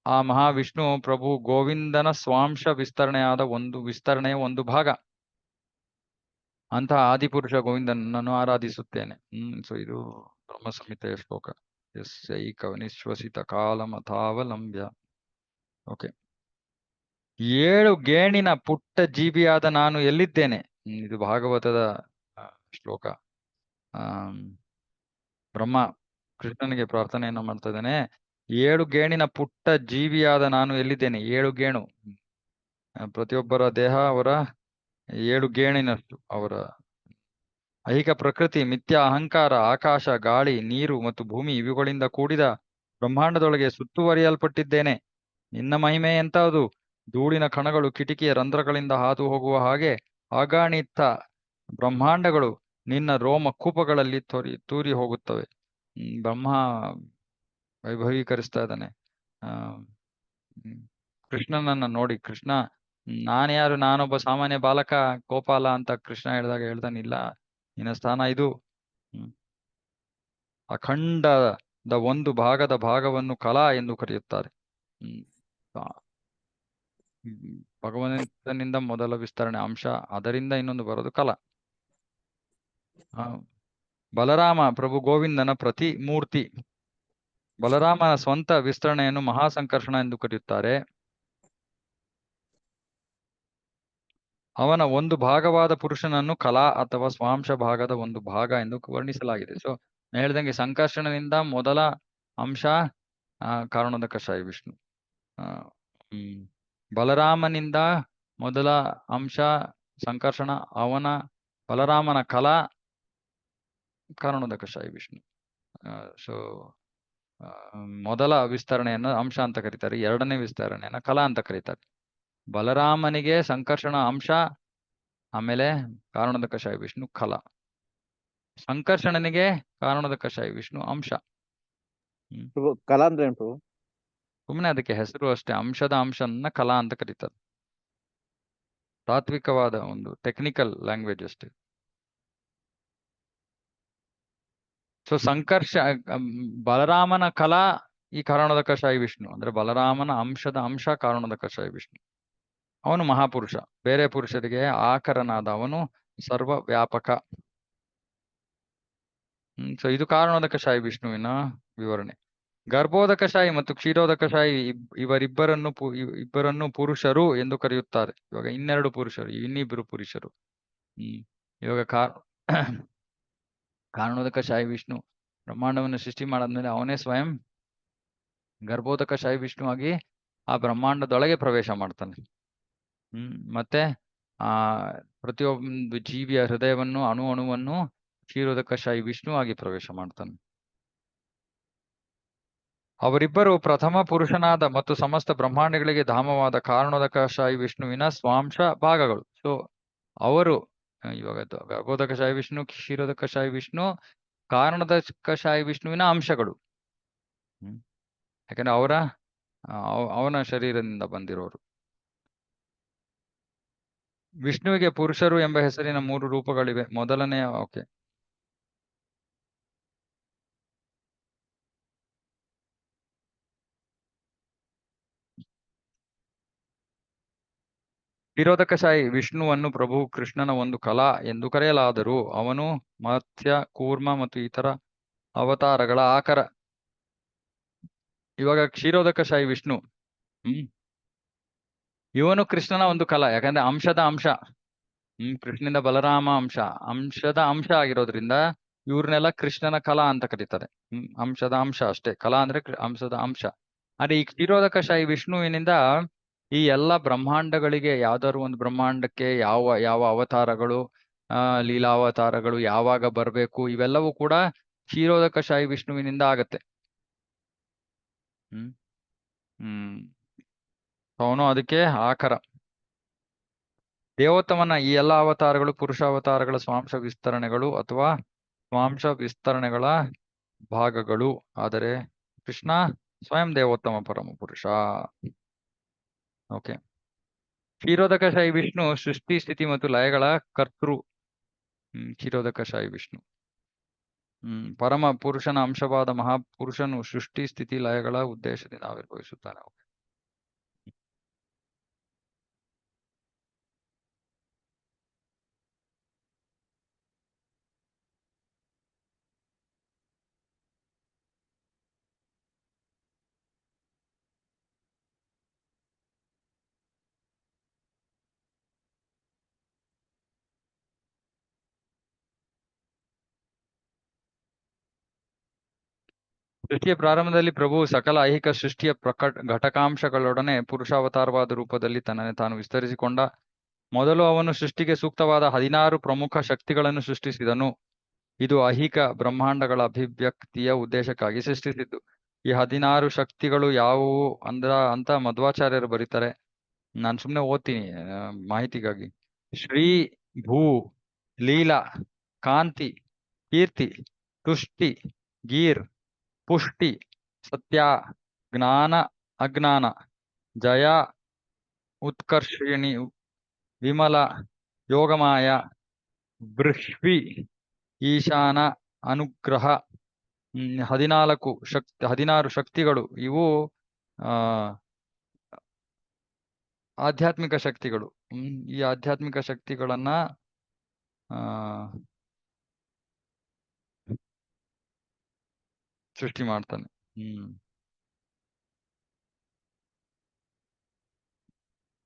ಆ ಮಹಾವಿಷ್ಣು ಪ್ರಭು ಗೋವಿಂದನ ಸ್ವಾಂಶ ವಿಸ್ತರಣೆಯ ಒಂದು ಭಾಗ. ಅಂತಹ ಆದಿಪುರುಷ ಗೋವಿಂದನನ್ನು ಆರಾಧಿಸುತ್ತೇನೆ. ಸೊ ಇದು ಬ್ರಹ್ಮ ಸಂಹಿತೆಯ ಶ್ಲೋಕ. ಯಸ್ಯೈಕ ನಿಶ್ವಸಿತ ಕಾಲಮಥಾವಲಂಬ್ಯ. ಓಕೆ. 7 ಗೇಣಿನ ಪುಟ್ಟ ಜೀವಿಯಾದ ನಾನು ಎಲ್ಲಿದ್ದೇನೆ? ಇದು ಭಾಗವತದ ಶ್ಲೋಕ. ಬ್ರಹ್ಮ ಕೃಷ್ಣನಿಗೆ ಪ್ರಾರ್ಥನೆಯನ್ನು ಮಾಡ್ತಾ ಇದ್ದಾನೆ. 7 ಗೇಣಿನ ಪುಟ್ಟ ಜೀವಿಯಾದ ನಾನು ಎಲ್ಲಿದ್ದೇನೆ? 7 ಗೇಣು. ಪ್ರತಿಯೊಬ್ಬರ ದೇಹ ಅವರ 7 ಗೇಣಿನಷ್ಟು. ಅವರ ಐಹಿಕ ಪ್ರಕೃತಿ, ಮಿಥ್ಯಾ ಅಹಂಕಾರ, ಆಕಾಶ, ಗಾಳಿ, ನೀರು ಮತ್ತು ಭೂಮಿ ಇವುಗಳಿಂದ ಕೂಡಿದ ಬ್ರಹ್ಮಾಂಡದೊಳಗೆ ಸುತ್ತುವರಿಯಲ್ಪಟ್ಟಿದ್ದೇನೆ. ನಿನ್ನ ಮಹಿಮೆ ಎಂತಹದು? ಧೂಳಿನ ಕಣಗಳು ಕಿಟಿಕಿಯ ರಂಧ್ರಗಳಿಂದ ಹಾದು ಹೋಗುವ ಹಾಗೆ ಅಗಣಿತ ಬ್ರಹ್ಮಾಂಡಗಳು ನಿನ್ನ ರೋಮ ಕೂಪಗಳಲ್ಲಿ ತೂರಿ ಹೋಗುತ್ತವೆ. ಬ್ರಹ್ಮ ವೈಭವೀಕರಿಸ್ತಾ ಇದ್ದಾನೆ ಕೃಷ್ಣನನ್ನ ನೋಡಿ. ಕೃಷ್ಣ ನಾನ್ಯಾರು? ನಾನೊಬ್ಬ ಸಾಮಾನ್ಯ ಬಾಲಕ ಗೋಪಾಲ ಅಂತ ಕೃಷ್ಣ ಹೇಳ್ದಾನಿಲ್ಲ. ನಿನ್ನ ಸ್ಥಾನ ಇದು. ಅಖಂಡದ ಒಂದು ಭಾಗದ ಭಾಗವನ್ನು ಕಲಾ ಎಂದು ಕರೆಯುತ್ತಾರೆ. ಭಗವಂತನಿಂದ ಮೊದಲ ವಿಸ್ತರಣೆ ಅಂಶ, ಅದರಿಂದ ಇನ್ನೊಂದು ಬರೋದು ಕಲಾ. ಬಲರಾಮ ಪ್ರಭು ಗೋವಿಂದನ ಪ್ರತಿ ಮೂರ್ತಿ. ಬಲರಾಮನ ಸ್ವಂತ ವಿಸ್ತರಣೆಯನ್ನು ಮಹಾಸಂಕರ್ಷಣ ಎಂದು ಕರೆಯುತ್ತಾರೆ. ಅವನ ಒಂದು ಭಾಗವಾದ ಪುರುಷನನ್ನು ಕಲಾ ಅಥವಾ ಸ್ವಾಂಶ ಭಾಗದ ಒಂದು ಭಾಗ ಎಂದು ವರ್ಣಿಸಲಾಗಿದೆ. ಸೊ ಹೇಳ್ದಂಗೆ ಸಂಕರ್ಷಣದಿಂದ ಮೊದಲ ಅಂಶ ಕಾರಣೋದಕಶಾಹಿ ವಿಷ್ಣು. ಬಲರಾಮನಿಂದ ಮೊದಲ ಅಂಶ ಸಂಕರ್ಷಣ, ಅವನ ಬಲರಾಮನ ಕಲಾ ಕಾರಣೋದಕಶಾಹಿ ವಿಷ್ಣು. ಸೊ ಮೊದಲ ವಿಸ್ತರಣೆಯನ್ನು ಅಂಶ ಅಂತ ಕರೀತಾರೆ, ಎರಡನೇ ವಿಸ್ತರಣೆಯನ್ನ ಕಲಾ ಅಂತ ಕರೀತಾರೆ. ಬಲರಾಮನಿಗೆ ಸಂಕರ್ಷಣ ಅಂಶ, ಆಮೇಲೆ ಕಾರಣೋದಕಶಾಹಿ ವಿಷ್ಣು ಕಲಾ. ಸಂಕರ್ಷಣನಿಗೆ ಕಾರಣೋದಕಶಾಹಿ ವಿಷ್ಣು ಅಂಶ. ಕಲಾ ಅಂದ್ರೆ ಏನು? ಸುಮ್ಮನೆ ಅದಕ್ಕೆ ಹೆಸರು ಅಷ್ಟೇ. ಅಂಶದ ಅಂಶನ ಕಲಾ ಅಂತ ಕರೀತಾರೆ. ತಾತ್ವಿಕವಾದ ಒಂದು ಟೆಕ್ನಿಕಲ್ ಲ್ಯಾಂಗ್ವೇಜ್ ಅಷ್ಟೇ. ಸೊ ಬಲರಾಮನ ಕಲಾ ಈ ಕಾರಣೋದಕಶಾಹಿ ವಿಷ್ಣು. ಅಂದ್ರೆ ಬಲರಾಮನ ಅಂಶದ ಅಂಶ ಕಾರಣೋದಕಶಾಹಿ ವಿಷ್ಣು. ಅವನು ಮಹಾಪುರುಷ. ಬೇರೆ ಪುರುಷರಿಗೆ ಆಕರನಾದ ಅವನು ಸರ್ವ ವ್ಯಾಪಕ. ಸೊ ಇದು ಕಾರಣೋದಕಶಾಹಿ ವಿಷ್ಣುವಿನ ವಿವರಣೆ. ಗರ್ಭೋದಕಶಾಹಿ ಮತ್ತು ಕ್ಷೀರೋದಕಶಾಹಿ ಇಬ್ಬರನ್ನು ಪುರುಷರು ಎಂದು ಕರೆಯುತ್ತಾರೆ. ಇವಾಗ ಇನ್ನಿಬ್ಬರು ಪುರುಷರು. ಇವಾಗ ಕಾರಣೋದಕಶಾಹಿ ವಿಷ್ಣು ಬ್ರಹ್ಮಾಂಡವನ್ನು ಸೃಷ್ಟಿ ಮಾಡಾದ್ಮೇಲೆ ಅವನೇ ಸ್ವಯಂ ಗರ್ಭೋದಕಶಾಹಿ ವಿಷ್ಣು ಆಗಿ ಆ ಬ್ರಹ್ಮಾಂಡದೊಳಗೆ ಪ್ರವೇಶ ಮಾಡ್ತಾನೆ. ಮತ್ತೆ ಪ್ರತಿಯೊಂದು ಜೀವಿಯ ಹೃದಯವನ್ನು ಅಣುವನ್ನು ಕ್ಷೀರೋದಕಶಾಹಿ ವಿಷ್ಣು ಆಗಿ ಪ್ರವೇಶ ಮಾಡ್ತಾನೆ. ಅವರಿಬ್ಬರು ಪ್ರಥಮ ಪುರುಷನಾದ ಮತ್ತು ಸಮಸ್ತ ಬ್ರಹ್ಮಾಂಡಗಳಿಗೆ ಧಾಮವಾದ ಕಾರಣೋದಕಶಾಹಿ ವಿಷ್ಣುವಿನ ಸ್ವಾಂಶ ಭಾಗಗಳು. ಸೊ ಅವರು ಇವಾಗ ಗರ್ಭೋದಕಶಾಹಿ ವಿಷ್ಣು, ಕ್ಷೀರೋದಕಶಾಹಿ ವಿಷ್ಣು, ಕಾರಣೋದಕಶಾಹಿ ವಿಷ್ಣುವಿನ ಅಂಶಗಳು. ಯಾಕಂದ್ರೆ ಅವನ ಶರೀರದಿಂದ ಬಂದಿರೋರು. ವಿಷ್ಣುವಿಗೆ ಪುರುಷರು ಎಂಬ ಹೆಸರಿನ 3 ರೂಪಗಳಿವೆ. ಮೊದಲನೆಯ ಕ್ಷೀರೋದಕಶಾಹಿ ವಿಷ್ಣುವನ್ನು ಪ್ರಭು ಕೃಷ್ಣನ ಒಂದು ಕಲಾ ಎಂದು ಕರೆಯಲಾದರೂ ಅವನು ಮತ್ಸ್ಯ, ಕೂರ್ಮ ಮತ್ತು ಇತರ ಅವತಾರಗಳ ಆಕರ. ಇವಾಗ ಕ್ಷೀರೋದಕಶಾಹಿ ವಿಷ್ಣು, ಇವನು ಕೃಷ್ಣನ ಒಂದು ಕಲಾ, ಯಾಕಂದ್ರೆ ಅಂಶದ ಅಂಶ. ಕೃಷ್ಣನಿಂದ ಬಲರಾಮ ಅಂಶದ ಅಂಶ ಆಗಿರೋದ್ರಿಂದ ಇವ್ರನ್ನೆಲ್ಲ ಕೃಷ್ಣನ ಕಲಾ ಅಂತ ಕರೀತಾರೆ. ಅಂಶದ ಅಂಶ ಅಷ್ಟೇ, ಕಲಾ ಅಂದ್ರೆ ಅಂಶದ ಅಂಶ. ಆದ್ರೆ ಈ ಕ್ಷೀರೋದಕಶಾಹಿ ವಿಷ್ಣುವಿನಿಂದ ಈ ಎಲ್ಲ ಬ್ರಹ್ಮಾಂಡಗಳಿಗೆ, ಯಾವ್ದಾದ್ರು ಒಂದು ಬ್ರಹ್ಮಾಂಡಕ್ಕೆ ಯಾವ ಯಾವ ಅವತಾರಗಳು, ಲೀಲಾವತಾರಗಳು ಯಾವಾಗ ಬರ್ಬೇಕು, ಇವೆಲ್ಲವೂ ಕೂಡ ಕ್ಷೀರೋದಕಶಾಹಿ ವಿಷ್ಣುವಿನಿಂದ ಆಗತ್ತೆ. ಅವನು ಅದಕ್ಕೆ ಆಕರ. ದೇವೋತ್ತಮನ ಈ ಎಲ್ಲ ಅವತಾರಗಳು ಪುರುಷಾವತಾರಗಳ ಸ್ವಾಂಶ ವಿಸ್ತರಣೆಗಳು ಅಥವಾ ಸ್ವಾಂಶ ವಿಸ್ತರಣೆಗಳ ಭಾಗಗಳು. ಆದರೆ ಕೃಷ್ಣ ಸ್ವಯಂ ದೇವೋತ್ತಮ ಪರಮ ಪುರುಷ. ಓಕೆ. ಕ್ಷೀರೋದಕಶಾಹಿ ವಿಷ್ಣು ಸೃಷ್ಟಿ ಸ್ಥಿತಿ ಮತ್ತು ಲಯಗಳ ಕರ್ತೃ. ಕ್ಷೀರೋದಕಶಾಹಿ ವಿಷ್ಣು ಪರಮ ಪುರುಷನ ಅಂಶವಾದ ಮಹಾಪುರುಷನು ಸೃಷ್ಟಿ ಸ್ಥಿತಿ ಲಯಗಳ ಉದ್ದೇಶದಿಂದ ಆವಿರ್ಭವಿಸುತ್ತಾನೆ. ಸೃಷ್ಟಿಯ ಪ್ರಾರಂಭದಲ್ಲಿ ಪ್ರಭು ಸಕಲ ಐಹಿಕ ಸೃಷ್ಟಿಯ ಘಟಕಾಂಶಗಳೊಡನೆ ಪುರುಷಾವತಾರವಾದ ರೂಪದಲ್ಲಿ ತನ್ನನ್ನು ತಾನು ವಿಸ್ತರಿಸಿಕೊಂಡ. ಮೊದಲು ಅವನು ಸೃಷ್ಟಿಗೆ ಸೂಕ್ತವಾದ 16 ಪ್ರಮುಖ ಶಕ್ತಿಗಳನ್ನು ಸೃಷ್ಟಿಸಿದನು. ಇದು ಐಹಿಕ ಬ್ರಹ್ಮಾಂಡಗಳ ಅಭಿವ್ಯಕ್ತಿಯ ಉದ್ದೇಶಕ್ಕಾಗಿ ಸೃಷ್ಟಿಸಿದ್ದು. ಈ 16 ಶಕ್ತಿಗಳು ಯಾವುವು ಅಂತ ಮಧ್ವಾಚಾರ್ಯರು ಬರೀತಾರೆ. ನಾನು ಸುಮ್ಮನೆ ಓದ್ತೀನಿ ಮಾಹಿತಿಗಾಗಿ. ಶ್ರೀ, ಭೂ, ಲೀಲಾ, ಕಾಂತಿ, ಕೀರ್ತಿ, ತುಷ್ಟಿ, ಗೀರ್, ಪುಷ್ಟಿ, ಸತ್ಯ, ಜ್ಞಾನ, ಅಜ್ಞಾನ, ಜಯ, ಉತ್ಕರ್ಷಿಣಿ, ವಿಮಲ, ಯೋಗಮಾಯ, ಬೃಹ್ವಿ, ಈಶಾನ, ಅನುಗ್ರಹ. 16 ಶಕ್ತಿಗಳು. ಇವು ಆಧ್ಯಾತ್ಮಿಕ ಶಕ್ತಿಗಳು. ಈ ಆಧ್ಯಾತ್ಮಿಕ ಶಕ್ತಿಗಳನ್ನ ಸೃಷ್ಟಿ ಮಾಡ್ತಾನೆ.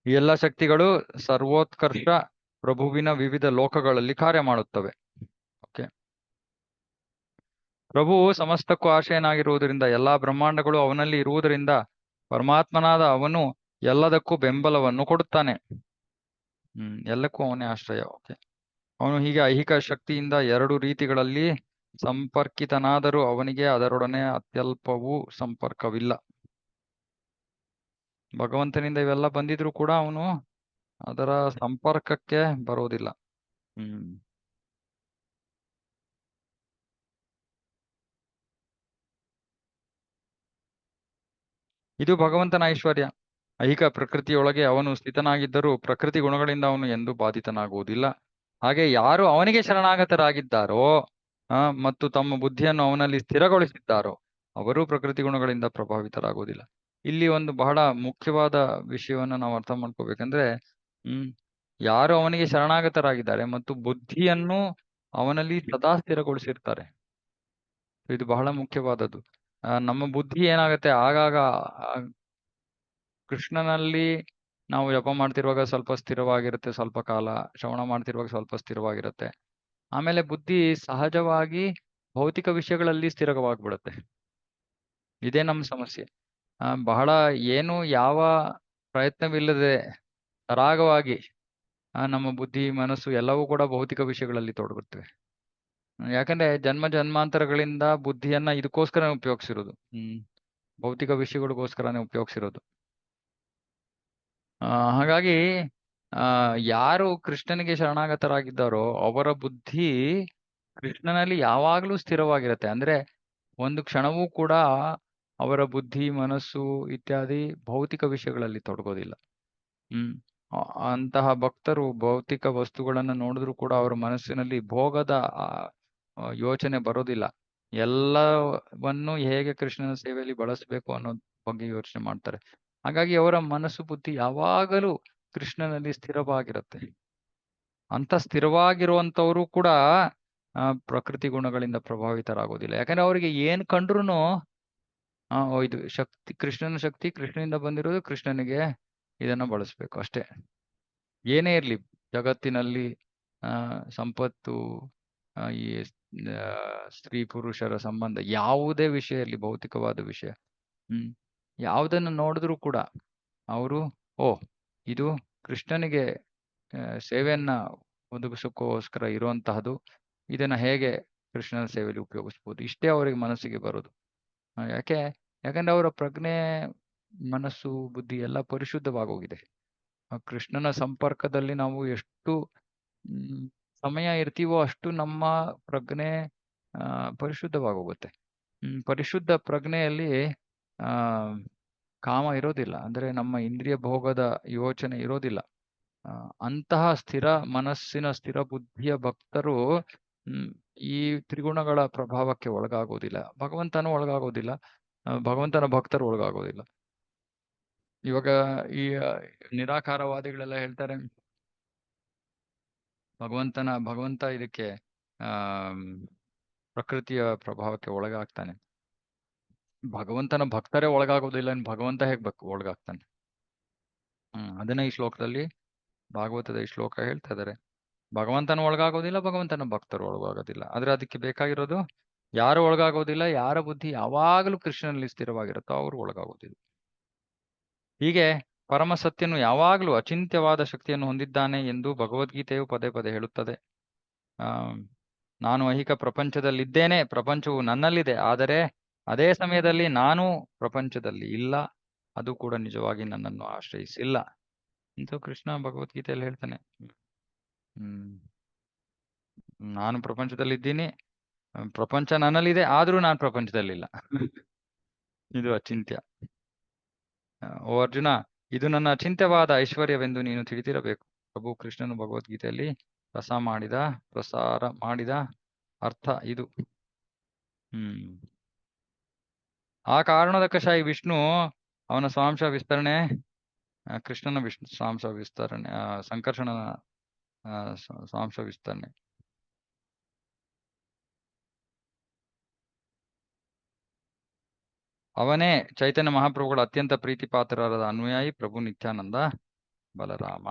ಈ ಎಲ್ಲ ಶಕ್ತಿಗಳು ಸರ್ವೋತ್ಕರ್ಷ ಪ್ರಭುವಿನ ವಿವಿಧ ಲೋಕಗಳಲ್ಲಿ ಕಾರ್ಯ ಮಾಡುತ್ತವೆ. ಓಕೆ. ಪ್ರಭುವು ಸಮಸ್ತಕ್ಕೂ ಆಶಯನಾಗಿರುವುದರಿಂದ ಎಲ್ಲಾ ಬ್ರಹ್ಮಾಂಡಗಳು ಅವನಲ್ಲಿ ಇರುವುದರಿಂದ ಪರಮಾತ್ಮನಾದ ಅವನು ಎಲ್ಲದಕ್ಕೂ ಬೆಂಬಲವನ್ನು ಕೊಡುತ್ತಾನೆ. ಎಲ್ಲಕ್ಕೂ ಅವನೇ ಆಶ್ರಯ. ಓಕೆ. ಅವನು ಹೀಗೆ ಐಹಿಕ ಶಕ್ತಿಯಿಂದ 2 ರೀತಿಗಳಲ್ಲಿ ಸಂಪರ್ಕಿತನಾದರೂ ಅವನಿಗೆ ಅದರೊಡನೆ ಅತ್ಯಲ್ಪವೂ ಸಂಪರ್ಕವಿಲ್ಲ. ಭಗವಂತನಿಂದ ಇವೆಲ್ಲ ಬಂದಿದ್ರು ಕೂಡ ಅವನು ಅದರ ಸಂಪರ್ಕಕ್ಕೆ ಬರೋದಿಲ್ಲ. ಇದು ಭಗವಂತನ ಐಶ್ವರ್ಯ. ಐಹಿಕ ಪ್ರಕೃತಿಯೊಳಗೆ ಅವನು ಸ್ಥಿತನಾಗಿದ್ದರೂ ಪ್ರಕೃತಿ ಗುಣಗಳಿಂದ ಅವನು ಎಂದೂ ಬಾಧಿತನಾಗುವುದಿಲ್ಲ. ಹಾಗೆ ಯಾರು ಅವನಿಗೆ ಶರಣಾಗತರಾಗಿದ್ದಾರೋ ಮತ್ತು ತಮ್ಮ ಬುದ್ಧಿಯನ್ನು ಅವನಲ್ಲಿ ಸ್ಥಿರಗೊಳಿಸಿದ್ದಾರೋ ಅವರು ಪ್ರಕೃತಿ ಗುಣಗಳಿಂದ ಪ್ರಭಾವಿತರಾಗುವುದಿಲ್ಲ. ಇಲ್ಲಿ ಒಂದು ಬಹಳ ಮುಖ್ಯವಾದ ವಿಷಯವನ್ನು ನಾವು ಅರ್ಥ ಮಾಡ್ಕೋಬೇಕಂದ್ರೆ ಯಾರು ಅವನಿಗೆ ಶರಣಾಗತರಾಗಿದ್ದಾರೆ ಮತ್ತು ಬುದ್ಧಿಯನ್ನು ಅವನಲ್ಲಿ ಸದಾ ಸ್ಥಿರಗೊಳಿಸಿರ್ತಾರೆ. ಇದು ಬಹಳ ಮುಖ್ಯವಾದದ್ದು. ನಮ್ಮ ಬುದ್ಧಿ ಏನಾಗುತ್ತೆ, ಆಗಾಗ ಕೃಷ್ಣನಲ್ಲಿ ನಾವು ಜಪ ಮಾಡ್ತಿರುವಾಗ ಸ್ವಲ್ಪ ಸ್ಥಿರವಾಗಿರುತ್ತೆ, ಸ್ವಲ್ಪ ಕಾಲ ಶ್ರವಣ ಮಾಡ್ತಿರುವಾಗ ಸ್ವಲ್ಪ ಸ್ಥಿರವಾಗಿರುತ್ತೆ. ಆಮೇಲೆ ಬುದ್ಧಿ ಸಹಜವಾಗಿ ಭೌತಿಕ ವಿಷಯಗಳಲ್ಲಿ ಸ್ಥಿರವಾಗ್ಬಿಡುತ್ತೆ. ಇದೇ ನಮ್ಮ ಸಮಸ್ಯೆ. ಬಹಳ ಏನು ಯಾವ ಪ್ರಯತ್ನವಿಲ್ಲದೆ ಸರಾಗವಾಗಿ ನಮ್ಮ ಬುದ್ಧಿ ಮನಸ್ಸು ಎಲ್ಲವೂ ಕೂಡ ಭೌತಿಕ ವಿಷಯಗಳಲ್ಲಿ ತೊಡಗುತ್ತವೆ. ಯಾಕಂದ್ರೆ ಜನ್ಮ ಜನ್ಮಾಂತರಗಳಿಂದ ಬುದ್ಧಿಯನ್ನ ಇದಕ್ಕೋಸ್ಕರ ಉಪಯೋಗಿಸಿರೋದು. ಭೌತಿಕ ವಿಷಯಗಳಿಗೋಸ್ಕರನೇ ಉಪಯೋಗಿಸಿರೋದು. ಹಾಗಾಗಿ ಯಾರು ಕೃಷ್ಣನಿಗೆ ಶರಣಾಗತರಾಗಿದ್ದಾರೋ ಅವರ ಬುದ್ಧಿ ಕೃಷ್ಣನಲ್ಲಿ ಯಾವಾಗಲೂ ಸ್ಥಿರವಾಗಿರುತ್ತೆ. ಅಂದ್ರೆ ಒಂದು ಕ್ಷಣವೂ ಕೂಡ ಅವರ ಬುದ್ಧಿ ಮನಸ್ಸು ಇತ್ಯಾದಿ ಭೌತಿಕ ವಿಷಯಗಳಲ್ಲಿ ತೊಡಗೋದಿಲ್ಲ. ಅಂತಹ ಭಕ್ತರು ಭೌತಿಕ ವಸ್ತುಗಳನ್ನು ನೋಡಿದ್ರು ಕೂಡ ಅವರ ಮನಸ್ಸಿನಲ್ಲಿ ಭೋಗದ ಯೋಚನೆ ಬರೋದಿಲ್ಲ. ಎಲ್ಲವನ್ನು ಹೇಗೆ ಕೃಷ್ಣನ ಸೇವೆಯಲ್ಲಿ ಬಳಸಬೇಕು ಅನ್ನೋ ಬಗ್ಗೆ ಯೋಚನೆ ಮಾಡ್ತಾರೆ. ಹಾಗಾಗಿ ಅವರ ಮನಸ್ಸು ಬುದ್ಧಿ ಯಾವಾಗಲೂ ಕೃಷ್ಣನಲ್ಲಿ ಸ್ಥಿರವಾಗಿರುತ್ತೆ. ಅಂತ ಸ್ಥಿರವಾಗಿರುವಂತವರು ಕೂಡ ಪ್ರಕೃತಿ ಗುಣಗಳಿಂದ ಪ್ರಭಾವಿತರಾಗೋದಿಲ್ಲ. ಯಾಕಂದ್ರೆ ಅವರಿಗೆ ಏನ್ ಕಂಡ್ರು ಇದು ಶಕ್ತಿ, ಕೃಷ್ಣನ ಶಕ್ತಿ, ಕೃಷ್ಣನಿಂದ ಬಂದಿರೋದು, ಕೃಷ್ಣನಿಗೆ ಇದನ್ನ ಬಳಸ್ಬೇಕು ಅಷ್ಟೇ. ಏನೇ ಇರ್ಲಿ ಜಗತ್ತಿನಲ್ಲಿ ಸಂಪತ್ತು, ಈ ಸ್ತ್ರೀ ಪುರುಷರ ಸಂಬಂಧ, ಯಾವುದೇ ವಿಷಯ ಇರಲಿ, ಭೌತಿಕವಾದ ವಿಷಯ, ಯಾವುದನ್ನು ನೋಡಿದ್ರೂ ಕೂಡ ಅವರು ಇದು ಕೃಷ್ಣನಿಗೆ ಸೇವೆಯನ್ನ ಒದಗಿಸೋಕ್ಕೋಸ್ಕರ ಇರುವಂತಹದ್ದು, ಇದನ್ನ ಹೇಗೆ ಕೃಷ್ಣನ ಸೇವೆಯಲ್ಲಿ ಉಪಯೋಗಿಸ್ಬೋದು, ಇಷ್ಟೇ ಅವರಿಗೆ ಮನಸ್ಸಿಗೆ ಬರೋದು. ಯಾಕಂದ್ರೆ ಅವರ ಪ್ರಜ್ಞೆ, ಮನಸ್ಸು, ಬುದ್ಧಿ ಎಲ್ಲ ಪರಿಶುದ್ಧವಾಗೋಗಿದೆ. ಕೃಷ್ಣನ ಸಂಪರ್ಕದಲ್ಲಿ ನಾವು ಎಷ್ಟು ಸಮಯ ಇರ್ತೀವೋ ಅಷ್ಟು ನಮ್ಮ ಪ್ರಜ್ಞೆ ಪರಿಶುದ್ಧವಾಗೋಗುತ್ತೆ. ಪರಿಶುದ್ಧ ಪ್ರಜ್ಞೆಯಲ್ಲಿ ಕಾಮ ಇರೋದಿಲ್ಲ, ಅಂದ್ರೆ ನಮ್ಮ ಇಂದ್ರಿಯ ಭೋಗದ ಯೋಚನೆ ಇರೋದಿಲ್ಲ. ಅಂತಹ ಸ್ಥಿರ ಮನಸ್ಸಿನ, ಸ್ಥಿರ ಬುದ್ಧಿಯ ಭಕ್ತರು ಈ ತ್ರಿಗುಣಗಳ ಪ್ರಭಾವಕ್ಕೆ ಒಳಗಾಗೋದಿಲ್ಲ, ಭಗವಂತನೂ ಒಳಗಾಗೋದಿಲ್ಲ, ಭಗವಂತನ ಭಕ್ತರು ಒಳಗಾಗೋದಿಲ್ಲ. ಇವಾಗ ಈ ನಿರಾಕಾರವಾದಿಗಳೆಲ್ಲ ಹೇಳ್ತಾರೆ ಭಗವಂತ ಇದಕ್ಕೆ ಪ್ರಕೃತಿಯ ಪ್ರಭಾವಕ್ಕೆ ಒಳಗಾಗ್ತಾನೆ. ಭಗವಂತನ ಭಕ್ತರೇ ಒಳಗಾಗೋದಿಲ್ಲ, ಭಗವಂತ ಹೇಗೆ ಒಳಗಾಗ್ತಾನೆ? ಅದನ್ನ ಈ ಶ್ಲೋಕದಲ್ಲಿ, ಭಾಗವತದ ಈ ಶ್ಲೋಕ ಹೇಳ್ತಾ ಇದ್ದಾರೆ. ಭಗವಂತನ ಒಳಗಾಗೋದಿಲ್ಲ, ಭಗವಂತನ ಭಕ್ತರು ಒಳಗಾಗೋದಿಲ್ಲ. ಆದ್ರೆ ಅದಕ್ಕೆ ಬೇಕಾಗಿರೋದು, ಯಾರು ಒಳಗಾಗೋದಿಲ್ಲ, ಯಾರ ಬುದ್ಧಿ ಯಾವಾಗಲೂ ಕೃಷ್ಣನಲ್ಲಿ ಸ್ಥಿರವಾಗಿರುತ್ತೋ ಅವರು ಒಳಗಾಗೋದಿಲ್ಲ. ಹೀಗೆ ಪರಮ ಸತ್ಯನು ಯಾವಾಗಲೂ ಅಚಿಂತ್ಯವಾದ ಶಕ್ತಿಯನ್ನು ಹೊಂದಿದ್ದಾನೆ ಎಂದು ಭಗವದ್ಗೀತೆಯು ಪದೇ ಪದೇ ಹೇಳುತ್ತದೆ. ನಾನು ಐಹಿಕ ಪ್ರಪಂಚದಲ್ಲಿದ್ದೇನೆ, ಪ್ರಪಂಚವು ನನ್ನಲ್ಲಿದೆ, ಆದರೆ ಅದೇ ಸಮಯದಲ್ಲಿ ನಾನು ಪ್ರಪಂಚದಲ್ಲಿ ಇಲ್ಲ, ಅದು ಕೂಡ ನಿಜವಾಗಿ ನನ್ನನ್ನು ಆಶ್ರಯಿಸಿಲ್ಲ ಎಂದು ಕೃಷ್ಣ ಭಗವದ್ಗೀತೆಯಲ್ಲಿ ಹೇಳ್ತಾನೆ. ನಾನು ಪ್ರಪಂಚದಲ್ಲಿದ್ದೀನಿ, ಪ್ರಪಂಚ ನನ್ನಲ್ಲಿದೆ, ಆದ್ರೂ ನಾನು ಪ್ರಪಂಚದಲ್ಲಿಲ್ಲ. ಇದು ಅಚಿಂತ್ಯ. ಓ ಅರ್ಜುನ, ಇದು ನನ್ನ ಅಚಿಂತ್ಯವಾದ ಐಶ್ವರ್ಯವೆಂದು ನೀನು ತಿಳಿದಿರಬೇಕು. ಪ್ರಭು ಕೃಷ್ಣನು ಭಗವದ್ಗೀತೆಯಲ್ಲಿ ಪ್ರಸಾರ ಮಾಡಿದ ಅರ್ಥ ಇದು. ಆ ಕಾರಣದ ಕಷಾಯಿ ವಿಷ್ಣು, ಅವನ ಸ್ವಾಂಶ ವಿಸ್ತರಣೆ, ಕೃಷ್ಣನ ವಿಷ್ಣು ಸ್ವಾಂಶ ವಿಸ್ತರಣೆ, ಸಂಕರ್ಷಣನ ಸ್ವಾಂಶ ವಿಸ್ತರಣೆ. ಅವನೇ ಚೈತನ್ಯ ಮಹಾಪ್ರಭುಗಳ ಅತ್ಯಂತ ಪ್ರೀತಿ ಪಾತ್ರರಾದ ಅನುಯಾಯಿ ಪ್ರಭು ನಿತ್ಯಾನಂದ ಬಲರಾಮ.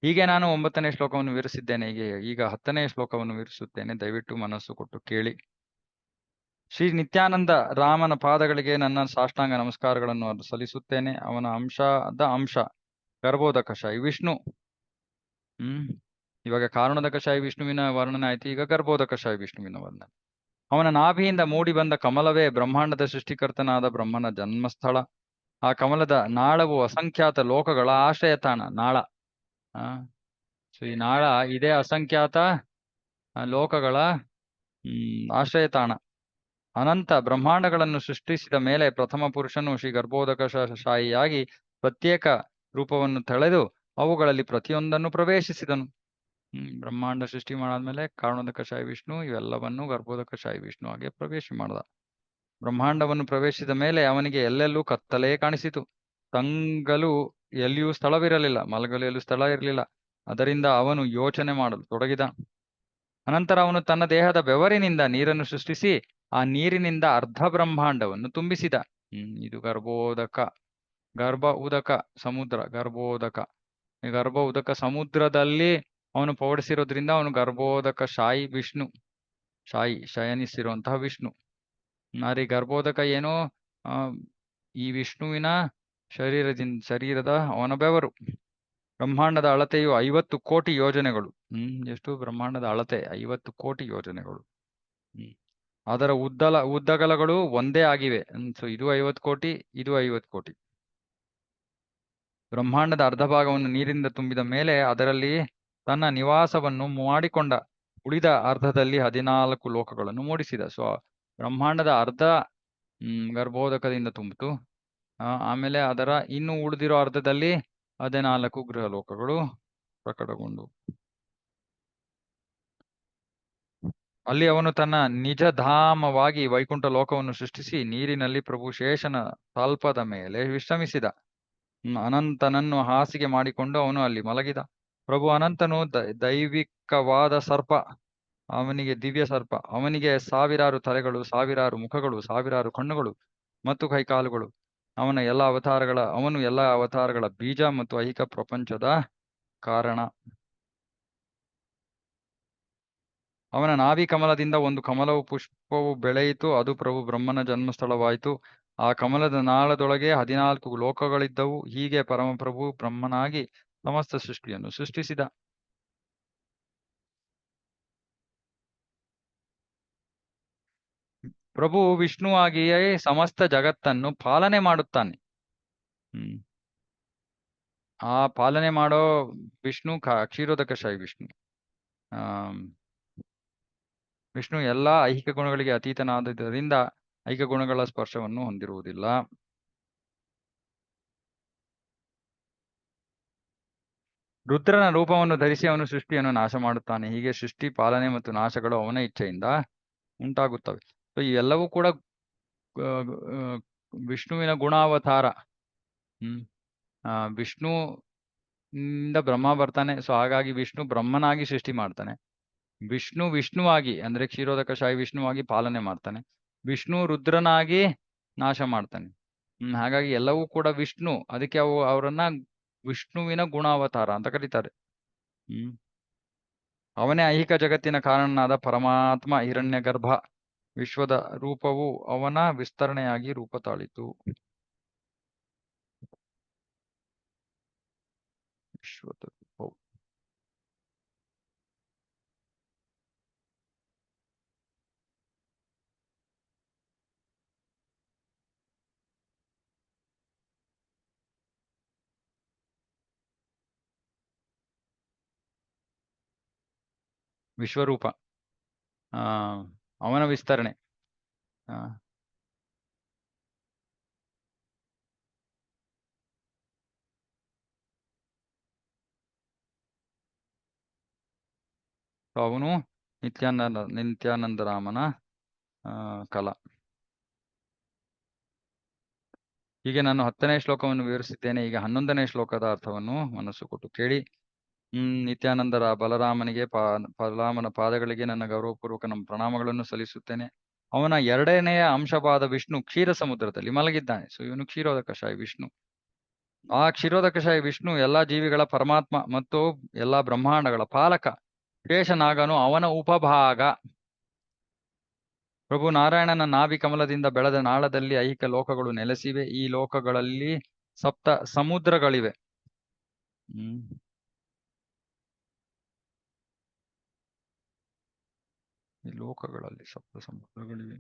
ಹೀಗೆ ನಾನು 9ನೇ ಶ್ಲೋಕವನ್ನು ವಿವರಿಸಿದ್ದೇನೆ. ಈಗ 10ನೇ ಶ್ಲೋಕವನ್ನು ವಿವರಿಸುತ್ತೇನೆ, ದಯವಿಟ್ಟು ಮನಸ್ಸು ಕೊಟ್ಟು ಕೇಳಿ. ಶ್ರೀ ನಿತ್ಯಾನಂದ ರಾಮನ ಪಾದಗಳಿಗೆ ನನ್ನ ಸಾಷ್ಟಾಂಗ ನಮಸ್ಕಾರಗಳನ್ನು ಸಲ್ಲಿಸುತ್ತೇನೆ. ಅವನ ಅಂಶ ಗರ್ಭೋದಕ ಕಷಾಯಿ ವಿಷ್ಣು. ಇವಾಗ ಕಾರಣದ ಕಷಾಯಿ ವಿಷ್ಣುವಿನ ವರ್ಣನೆ ಆಯ್ತು, ಈಗ ಗರ್ಭೋದಕ ಕಷಾಯಿ ವಿಷ್ಣುವಿನ ವರ್ಣನೆ. ಅವನ ನಾಭಿಯಿಂದ ಮೂಡಿ ಬಂದ ಕಮಲವೇ ಬ್ರಹ್ಮಾಂಡದ ಸೃಷ್ಟಿಕರ್ತನಾದ ಬ್ರಹ್ಮನ ಜನ್ಮಸ್ಥಳ. ಆ ಕಮಲದ ನಾಳವು ಅಸಂಖ್ಯಾತ ಲೋಕಗಳ ಆಶ್ರಯ ತಾಣ. ನಾಳ, ಈ ನಾಳ ಇದೇ ಅಸಂಖ್ಯಾತ ಲೋಕಗಳ ಆಶ್ರಯ ತಾಣ. ಅನಂತ ಬ್ರಹ್ಮಾಂಡಗಳನ್ನು ಸೃಷ್ಟಿಸಿದ ಮೇಲೆ ಪ್ರಥಮ ಪುರುಷನು ಶ್ರೀ ಗರ್ಭೋದಕ ಶಾಹಿಯಾಗಿ ಪ್ರತ್ಯೇಕ ರೂಪವನ್ನು ತಳೆದು ಅವುಗಳಲ್ಲಿ ಪ್ರತಿಯೊಂದನ್ನು ಪ್ರವೇಶಿಸಿದನು. ಬ್ರಹ್ಮಾಂಡ ಸೃಷ್ಟಿ ಮಾಡಾದ್ಮೇಲೆ ಕಾರಣೋದಕ ಶಾಹಿ ವಿಷ್ಣು ಇವೆಲ್ಲವನ್ನು ಗರ್ಭೋದಕ ಶಾಹಿ ವಿಷ್ಣು ಹಾಗೆ ಪ್ರವೇಶ ಮಾಡ್ದ. ಬ್ರಹ್ಮಾಂಡವನ್ನು ಪ್ರವೇಶಿಸಿದ ಮೇಲೆ ಅವನಿಗೆ ಎಲ್ಲೆಲ್ಲೂ ಕತ್ತಲೇ ಕಾಣಿಸಿತು. ತಂಗಲು ಎಲ್ಲಿಯೂ ಸ್ಥಳವಿರಲಿಲ್ಲ, ಮಲಗಲು ಎಲ್ಲೂ ಸ್ಥಳ ಇರಲಿಲ್ಲ. ಅದರಿಂದ ಅವನು ಯೋಚನೆ ಮಾಡಲು ತೊಡಗಿದ. ಅನಂತರ ಅವನು ತನ್ನ ದೇಹದ ಬೆವರಿನಿಂದ ನೀರನ್ನು ಸೃಷ್ಟಿಸಿ ಆ ನೀರಿನಿಂದ ಅರ್ಧ ಬ್ರಹ್ಮಾಂಡವನ್ನು ತುಂಬಿಸಿದ. ಇದು ಗರ್ಭ ಉದಕ ಸಮುದ್ರ, ಗರ್ಭೋದಕ ಉದಕ ಸಮುದ್ರದಲ್ಲಿ ಅವನು ಪೌಡಿಸಿರೋದ್ರಿಂದ ಅವನು ಗರ್ಭೋದಕ ಶಾಯಿ ವಿಷ್ಣು, ಶಯನಿಸಿರುವಂತಹ ವಿಷ್ಣು. ಆದರೆ ಗರ್ಭೋದಕ ಏನೋ ಈ ವಿಷ್ಣುವಿನ ಶರೀರದ ಅವನ ಬೆವರು. ಬ್ರಹ್ಮಾಂಡದ ಅಳತೆಯು 50 ಕೋಟಿ ಯೋಜನೆಗಳು. ಎಷ್ಟು ಬ್ರಹ್ಮಾಂಡದ ಅಳತೆ? 50 ಕೋಟಿ ಯೋಜನೆಗಳು. ಅದರ ಉದ್ದಗಲಗಳು ಒಂದೇ ಆಗಿವೆ. ಸೊ ಇದು 50 ಕೋಟಿ, ಇದು 50 ಕೋಟಿ. ಬ್ರಹ್ಮಾಂಡದ ಅರ್ಧ ಭಾಗವನ್ನು ನೀರಿನಿಂದ ತುಂಬಿದ ಮೇಲೆ ಅದರಲ್ಲಿ ತನ್ನ ನಿವಾಸವನ್ನು ಮಾಡಿಕೊಂಡ. ಉಳಿದ ಅರ್ಧದಲ್ಲಿ 14 ಲೋಕಗಳನ್ನು ಮೂಡಿಸಿದ. ಸೊ ಬ್ರಹ್ಮಾಂಡದ ಅರ್ಧ ಗರ್ಭೋದಕದಿಂದ ತುಂಬಿತು. ಆಮೇಲೆ ಅದರ ಇನ್ನು ಉಳಿದಿರೋ ಅರ್ಧದಲ್ಲಿ 14 ಗೃಹ ಲೋಕಗಳು ಪ್ರಕಟಗೊಂಡು ಅಲ್ಲಿ ಅವನು ತನ್ನ ನಿಜ ಧಾಮವಾಗಿ ವೈಕುಂಠ ಲೋಕವನ್ನು ಸೃಷ್ಟಿಸಿ ನೀರಿನಲ್ಲಿ ಪ್ರಭು ಶೇಷನ ತಲ್ಪದ ಮೇಲೆ ವಿಶ್ರಮಿಸಿದ. ಅನಂತನನ್ನು ಹಾಸಿಗೆ ಮಾಡಿಕೊಂಡು ಅವನು ಅಲ್ಲಿ ಮಲಗಿದ. ಪ್ರಭು ಅನಂತನು ದೈವಿಕವಾದ ಸರ್ಪ ಅವನಿಗೆ ದಿವ್ಯ ಸರ್ಪ, ಅವನಿಗೆ ಸಾವಿರಾರು ತಲೆಗಳು, ಸಾವಿರಾರು ಮುಖಗಳು, ಸಾವಿರಾರು ಕಣ್ಣುಗಳು ಮತ್ತು ಕೈಕಾಲುಗಳು. ಅವನು ಎಲ್ಲ ಅವತಾರಗಳ ಬೀಜ ಮತ್ತು ಐಹಿಕ ಪ್ರಪಂಚದ ಕಾರಣ. ಅವನ ನಾಭಿ ಕಮಲದಿಂದ ಒಂದು ಕಮಲವು ಪುಷ್ಪವು ಬೆಳೆಯಿತು. ಅದು ಪ್ರಭು ಬ್ರಹ್ಮನ ಜನ್ಮಸ್ಥಳವಾಯಿತು. ಆ ಕಮಲದ ನಾಳದೊಳಗೆ 14 ಲೋಕಗಳಿದ್ದವು. ಹೀಗೆ ಪರಮಪ್ರಭು ಬ್ರಹ್ಮನಾಗಿ ಸಮಸ್ತ ಸೃಷ್ಟಿಯನ್ನು ಸೃಷ್ಟಿಸಿದ. ಪ್ರಭು ವಿಷ್ಣುವಾಗಿಯೇ ಸಮಸ್ತ ಜಗತ್ತನ್ನು ಪಾಲನೆ ಮಾಡುತ್ತಾನೆ. ಆ ಪಾಲನೆ ಮಾಡೋ ವಿಷ್ಣು ಕ್ಷೀರೋದಕಶಾಹಿ ವಿಷ್ಣು. ವಿಷ್ಣು ಎಲ್ಲಾ ಐಹಿಕ ಗುಣಗಳಿಗೆ ಅತೀತನಾದ್ದರಿಂದ ಐಹಿಕ ಗುಣಗಳ ಸ್ಪರ್ಶವನ್ನು ಹೊಂದಿರುವುದಿಲ್ಲ. ರುದ್ರನ ರೂಪವನ್ನು ಧರಿಸಿ ಅವನು ಸೃಷ್ಟಿಯನ್ನು ನಾಶ ಮಾಡುತ್ತಾನೆ. ಹೀಗೆ ಸೃಷ್ಟಿ, ಪಾಲನೆ ಮತ್ತು ನಾಶಗಳು ಅವನ ಇಚ್ಛೆಯಿಂದ ಉಂಟಾಗುತ್ತವೆ. ಸೊ ಇವೆಲ್ಲವೂ ಕೂಡ ವಿಷ್ಣುವಿನ ಗುಣಾವತಾರ. ವಿಷ್ಣು ಇಂದ ಬ್ರಹ್ಮ ಬರ್ತಾನೆ. ಸೊ ಹಾಗಾಗಿ ವಿಷ್ಣು ಬ್ರಹ್ಮನಾಗಿ ಸೃಷ್ಟಿ ಮಾಡ್ತಾನೆ. ವಿಷ್ಣುವಾಗಿ ಅಂದ್ರೆ ಕ್ಷೀರೋದಕಶಾಹಿ ವಿಷ್ಣುವಾಗಿ ಪಾಲನೆ ಮಾಡ್ತಾನೆ. ವಿಷ್ಣು ರುದ್ರನಾಗಿ ನಾಶ ಮಾಡ್ತಾನೆ. ಹಾಗಾಗಿ ಎಲ್ಲವೂ ಕೂಡ ವಿಷ್ಣು. ಅದಕ್ಕೆ ಅವರನ್ನ ವಿಷ್ಣುವಿನ ಗುಣಾವತಾರ ಅಂತ ಕರೀತಾರೆ. ಅವನೇ ಐಹಿಕ ಜಗತ್ತಿನ ಕಾರಣನಾದ ಪರಮಾತ್ಮ. ಹಿರಣ್ಯಗರ್ಭ ವಿಶ್ವದ ರೂಪವು ಅವನ ವಿಸ್ತರಣೆಯಾಗಿ ರೂಪ ತಾಳಿತು. ವಿಶ್ವದ ರೂಪವು ವಿಶ್ವರೂಪ, ಅವನ ವಿಸ್ತರಣೆ. ಅವನು ನಿತ್ಯಾನಂದರಾಮನ ಕಲಾ. ಹೀಗೆ ನಾನು 10ನೇ ಶ್ಲೋಕವನ್ನು ವಿವರಿಸಿದ್ದೇನೆ. ಈಗ 11ನೇ ಶ್ಲೋಕದ ಅರ್ಥವನ್ನು ಮನಸ್ಸು ಕೊಟ್ಟು ಕೇಳಿ. ನಿತ್ಯಾನಂದರ ಬಲರಾಮನಿಗೆ ಬಲರಾಮನ ಪಾದಗಳಿಗೆ ನನ್ನ ಗೌರವಪೂರ್ವಕ ನಮ್ಮ ಪ್ರಣಾಮಗಳನ್ನು ಸಲ್ಲಿಸುತ್ತೇನೆ. ಅವನ 2ನೆಯ ಅಂಶವಾದ ವಿಷ್ಣು ಕ್ಷೀರ ಸಮುದ್ರದಲ್ಲಿ ಮಲಗಿದ್ದಾನೆ. ಸೊ ಇವನು ಕ್ಷೀರೋದಕಶಾಹಿ ವಿಷ್ಣು. ಆ ಕ್ಷೀರೋದಕಶಾಹಿ ವಿಷ್ಣು ಎಲ್ಲಾ ಜೀವಿಗಳ ಪರಮಾತ್ಮ ಮತ್ತು ಎಲ್ಲಾ ಬ್ರಹ್ಮಾಂಡಗಳ ಪಾಲಕ. ಶೇಷನಾಗನು ಅವನ ಉಪಭಾಗ. ಪ್ರಭು ನಾರಾಯಣನ ನಾಭಿ ಕಮಲದಿಂದ ಬೆಳೆದ ನಾಳದಲ್ಲಿ ಐಹಿಕ ಲೋಕಗಳು ನೆಲೆಸಿವೆ. ಈ ಲೋಕಗಳಲ್ಲಿ 7 ಸಮುದ್ರಗಳಿವೆ. ಈ ಲೋಕಗಳಲ್ಲಿ 7 ಸಮುದ್ರಗಳಿವೆ.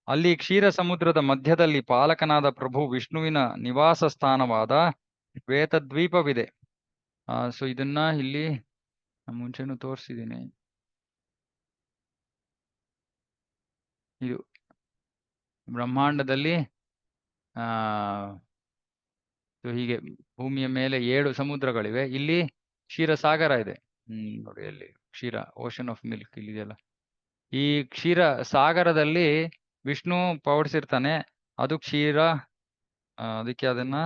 ಅಲ್ಲಿ ಕ್ಷೀರ ಸಮುದ್ರದ ಮಧ್ಯದಲ್ಲಿ ಪಾಲಕನಾದ ಪ್ರಭು ವಿಷ್ಣುವಿನ ನಿವಾಸ ಸ್ಥಾನವಾದ ಶ್ವೇತದ್ವೀಪವಿದೆ. ಸೊ ಇದನ್ನ ಇಲ್ಲಿ ಮುಂಚೆನೂ ತೋರಿಸಿದ್ದೀನಿ. ಇದು ಬ್ರಹ್ಮಾಂಡದಲ್ಲಿ ಹೀಗೆ ಭೂಮಿಯ ಮೇಲೆ 7 ಸಮುದ್ರಗಳಿವೆ. ಇಲ್ಲಿ ಕ್ಷೀರಸಾಗರ ಇದೆ. ನೋಡಿ ಅಲ್ಲಿ ಕ್ಷೀರ, ಓಷನ್ ಆಫ್ ಮಿಲ್ಕ್ ಇಲ್ಲಿದೆಯಲ್ಲ. ಈ ಕ್ಷೀರ ಸಾಗರದಲ್ಲಿ ವಿಷ್ಣು ಪವಡಿಸಿರ್ತಾನೆ. ಅದು ಕ್ಷೀರ. ಅದಕ್ಕೆ ಅದನ್ನ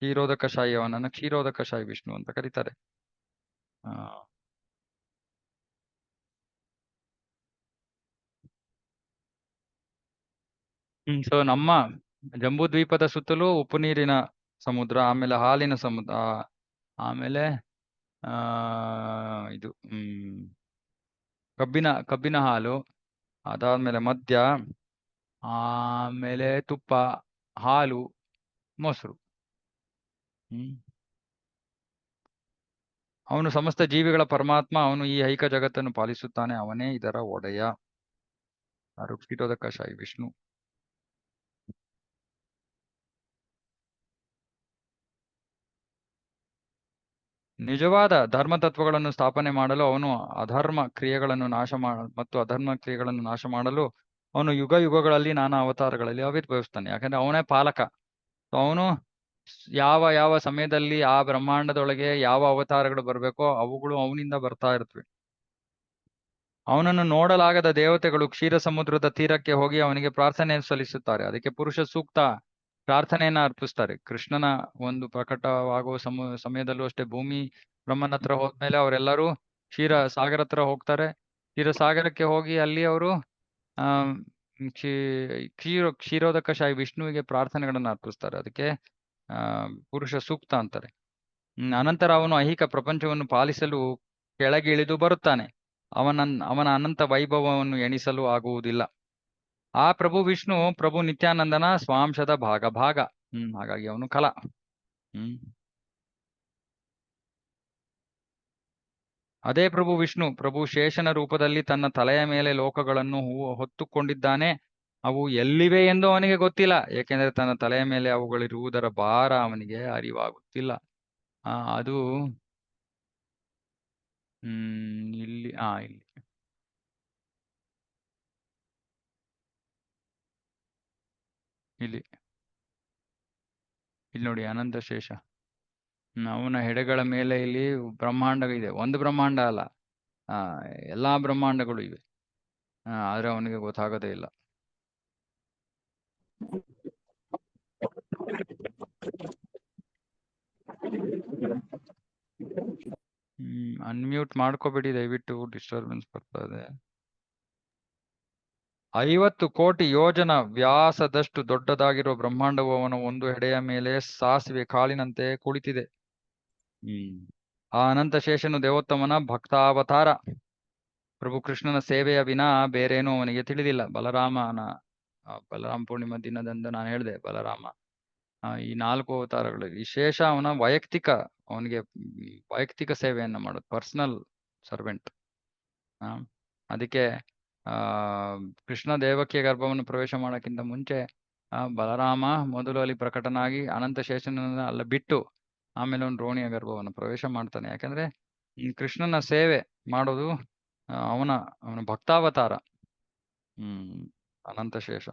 ಕ್ಷೀರೋದಕಶಾಹಿ, ಅವನನ್ನ ಕ್ಷೀರೋದಕಶಾಹಿ ವಿಷ್ಣು ಅಂತ ಕರೀತಾರೆ. ಸೊ ನಮ್ಮ ಜಂಬೂ ದ್ವೀಪದ ಸುತ್ತಲೂ ಉಪ್ಪು ನೀರಿನ ಸಮುದ್ರ, ಆಮೇಲೆ ಹಾಲಿನ ಸಮುದ್ರ, ಆಮೇಲೆ ಇದು ಕಬ್ಬಿನ ಹಾಲು, ಅದಾದ್ಮೇಲೆ ಮದ್ಯ, ಆಮೇಲೆ ತುಪ್ಪ, ಹಾಲು, ಮೊಸರು. ಅವನು ಸಮಸ್ತ ಜೀವಿಗಳ ಪರಮಾತ್ಮ. ಅವನು ಈ ಐಹಿಕ ಜಗತ್ತನ್ನು ಪಾಲಿಸುತ್ತಾನೆ. ಅವನೇ ಇದರ ಒಡೆಯ. ಕ್ಷೀರೋದಕಶಾಹಿ ವಿಷ್ಣು. ನಿಜವಾದ ಧರ್ಮ ತತ್ವಗಳನ್ನು ಸ್ಥಾಪನೆ ಮಾಡಲು ಅವನು ಅಧರ್ಮ ಕ್ರಿಯೆಗಳನ್ನು ನಾಶ ಮಾಡಲು ಅವನು ಯುಗ ಯುಗಗಳಲ್ಲಿ ನಾನಾ ಅವತಾರಗಳಲ್ಲಿ ಆವಿರ್ಭವಿಸ್ತಾನೆ. ಯಾಕಂದ್ರೆ ಅವನೇ ಪಾಲಕ. ಅವನು ಯಾವ ಸಮಯದಲ್ಲಿ ಆ ಬ್ರಹ್ಮಾಂಡದೊಳಗೆ ಯಾವ ಅವತಾರಗಳು ಬರಬೇಕೋ ಅವುಗಳು ಅವನಿಂದ ಬರ್ತಾ ಇರ್ತವೆ. ಅವನನ್ನು ನೋಡಲಾಗದ ದೇವತೆಗಳು ಕ್ಷೀರ ಸಮುದ್ರದ ತೀರಕ್ಕೆ ಹೋಗಿ ಅವನಿಗೆ ಪ್ರಾರ್ಥನೆ ಸಲ್ಲಿಸುತ್ತಾರೆ. ಅದಕ್ಕೆ ಪುರುಷ ಸೂಕ್ತ ಪ್ರಾರ್ಥನೆಯನ್ನ ಅರ್ಪಿಸ್ತಾರೆ. ಕೃಷ್ಣನ ಒಂದು ಪ್ರಕಟವಾಗುವ ಸಮಯದಲ್ಲೂ ಅಷ್ಟೇ ಭೂಮಿ ಬ್ರಹ್ಮನ ಹತ್ರ ಹೋದ್ಮೇಲೆ ಅವರೆಲ್ಲರೂ ಕ್ಷೀರ ಸಾಗರ ಹತ್ರ ಹೋಗ್ತಾರೆ. ಕ್ಷೀರ ಸಾಗರಕ್ಕೆ ಹೋಗಿ ಅಲ್ಲಿ ಅವರು ಆ ಕ್ಷೀರೋದಕಶಾಹಿ ವಿಷ್ಣುವಿಗೆ ಪ್ರಾರ್ಥನೆಗಳನ್ನ ಅರ್ಪಿಸ್ತಾರೆ. ಅದಕ್ಕೆ ಪುರುಷ ಸೂಕ್ತ ಅಂತಾರೆ. ಅನಂತರ ಅವನು ಐಹಿಕ ಪ್ರಪಂಚವನ್ನು ಪಾಲಿಸಲು ಕೆಳಗಿಳಿದು ಬರುತ್ತಾನೆ. ಅವನ ಅನಂತ ವೈಭವವನ್ನು ಎಣಿಸಲು ಆಗುವುದಿಲ್ಲ. ಆ ಪ್ರಭು ವಿಷ್ಣು ಪ್ರಭು ನಿತ್ಯಾನಂದನ ಸ್ವಾಂಶದ ಭಾಗ. ಹಾಗಾಗಿ ಅವನು ಕಲ. ಅದೇ ಪ್ರಭು ವಿಷ್ಣು ಪ್ರಭು ಶೇಷನ ರೂಪದಲ್ಲಿ ತನ್ನ ತಲೆಯ ಮೇಲೆ ಲೋಕಗಳನ್ನು ಹೊತ್ತುಕೊಂಡಿದ್ದಾನೆ. ಅವು ಎಲ್ಲಿವೆ ಎಂದು ಅವನಿಗೆ ಗೊತ್ತಿಲ್ಲ, ಏಕೆಂದರೆ ತನ್ನ ತಲೆಯ ಮೇಲೆ ಅವುಗಳಿರುವುದರ ಭಾರ ಅವನಿಗೆ ಅರಿವಾಗುತ್ತಿಲ್ಲ. ಅದು ಇಲ್ಲಿ ಇಲ್ಲಿ ನೋಡಿ ಅನಂತ ಶೇಷ. ಅವನ ಹೆಡೆಗಳ ಮೇಲೆ ಇಲ್ಲಿ ಬ್ರಹ್ಮಾಂಡ ಇದೆ. ಒಂದು ಬ್ರಹ್ಮಾಂಡ ಅಲ್ಲ, ಎಲ್ಲಾ ಬ್ರಹ್ಮಾಂಡಗಳು ಇವೆ. ಆದ್ರೆ ಅವನಿಗೆ ಗೊತ್ತಾಗೋದೇ ಇಲ್ಲ. ಅನ್ಮ್ಯೂಟ್ ಮಾಡ್ಕೋಬೇಡಿ ದಯವಿಟ್ಟು, ಡಿಸ್ಟರ್ಬೆನ್ಸ್ ಬರ್ತಾ ಇದೆ. 50 ಕೋಟಿ ಯೋಜನ ವ್ಯಾಸದಷ್ಟು ದೊಡ್ಡದಾಗಿರುವ ಬ್ರಹ್ಮಾಂಡವು ಅವನ ಒಂದು ಹೆಡೆಯ ಮೇಲೆ ಸಾಸಿವೆ ಕಾಳಿನಂತೆ ಕುಳಿತಿದೆ. ಆ ಅನಂತ ಶೇಷನು ದೇವೋತ್ತಮನ ಭಕ್ತಾವತಾರ. ಪ್ರಭು ಕೃಷ್ಣನ ಸೇವೆಯ ವಿನಾ ಬೇರೇನೂ ಅವನಿಗೆ ತಿಳಿದಿಲ್ಲ. ಬಲರಾಮ ಪೂರ್ಣಿಮಾ ದಿನದಂದು ನಾನು ಹೇಳಿದೆ, ಬಲರಾಮ ಈ 4 ಅವತಾರಗಳು ವಿಶೇಷ ಅವನ ಅವನಿಗೆ ವೈಯಕ್ತಿಕ ಸೇವೆಯನ್ನ ಮಾಡೋದು, ಪರ್ಸನಲ್ ಸರ್ವೆಂಟ್. ಅದಕ್ಕೆ ಕೃಷ್ಣ ದೇವಕಿಯ ಗರ್ಭವನ್ನು ಪ್ರವೇಶ ಮಾಡೋಕ್ಕಿಂತ ಮುಂಚೆ ಬಲರಾಮ ಮೊದಲು ಅಲ್ಲಿ ಪ್ರಕಟನಾಗಿ ಅನಂತ ಶೇಷನನ್ನ ಅಲ್ಲ ಬಿಟ್ಟು ಆಮೇಲೆ ಅವನು ರೋಣಿಯ ಗರ್ಭವನ್ನು ಪ್ರವೇಶ ಮಾಡ್ತಾನೆ. ಯಾಕಂದ್ರೆ ಕೃಷ್ಣನ ಸೇವೆ ಮಾಡೋದು ಅವನ ಭಕ್ತಾವತಾರ. ಅನಂತ ಶೇಷ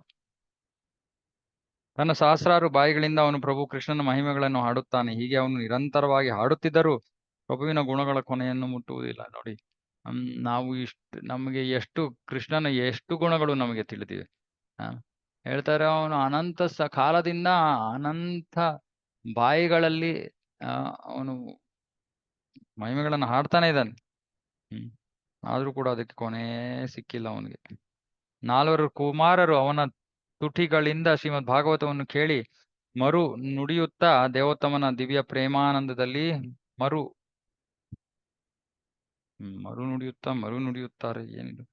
ತನ್ನ ಸಹಸ್ರಾರು ಬಾಯಿಗಳಿಂದ ಅವನು ಪ್ರಭು ಕೃಷ್ಣನ ಮಹಿಮೆಗಳನ್ನು ಹಾಡುತ್ತಾನೆ. ಹೀಗೆ ಅವನು ನಿರಂತರವಾಗಿ ಹಾಡುತ್ತಿದ್ದರೂ ಪ್ರಭುವಿನ ಗುಣಗಳ ಕೊನೆಯನ್ನು ಮುಟ್ಟುವುದಿಲ್ಲ. ನೋಡಿ, ನಾವು ನಮಗೆ ಕೃಷ್ಣನ ಎಷ್ಟು ಗುಣಗಳು ನಮಗೆ ತಿಳಿದಿವೆ. ಹೇಳ್ತಾರೆ, ಅವನು ಅನಂತ ಕಾಲದಿಂದ ಅನಂತ ಬಾಯಿಗಳಲ್ಲಿ ಅವನು ಮಹಿಮೆಗಳನ್ನು ಹಾಡ್ತಾನೆ ಇದ್ದಾನೆ. ಆದ್ರೂ ಕೂಡ ಅದಕ್ಕೆ ಕೊನೆ ಸಿಕ್ಕಿಲ್ಲ ಅವನಿಗೆ. 4 ಕುಮಾರರು ಅವನ ತುಟಿಗಳಿಂದ ಶ್ರೀಮದ್ ಭಾಗವತವನ್ನು ಕೇಳಿ ಮರು ನುಡಿಯುತ್ತಾ ದೇವೋತ್ತಮನ ದಿವ್ಯ ಪ್ರೇಮಾನಂದದಲ್ಲಿ ಮರು ನುಡಿಯುತ್ತಾರೆ. ಏನಿದು?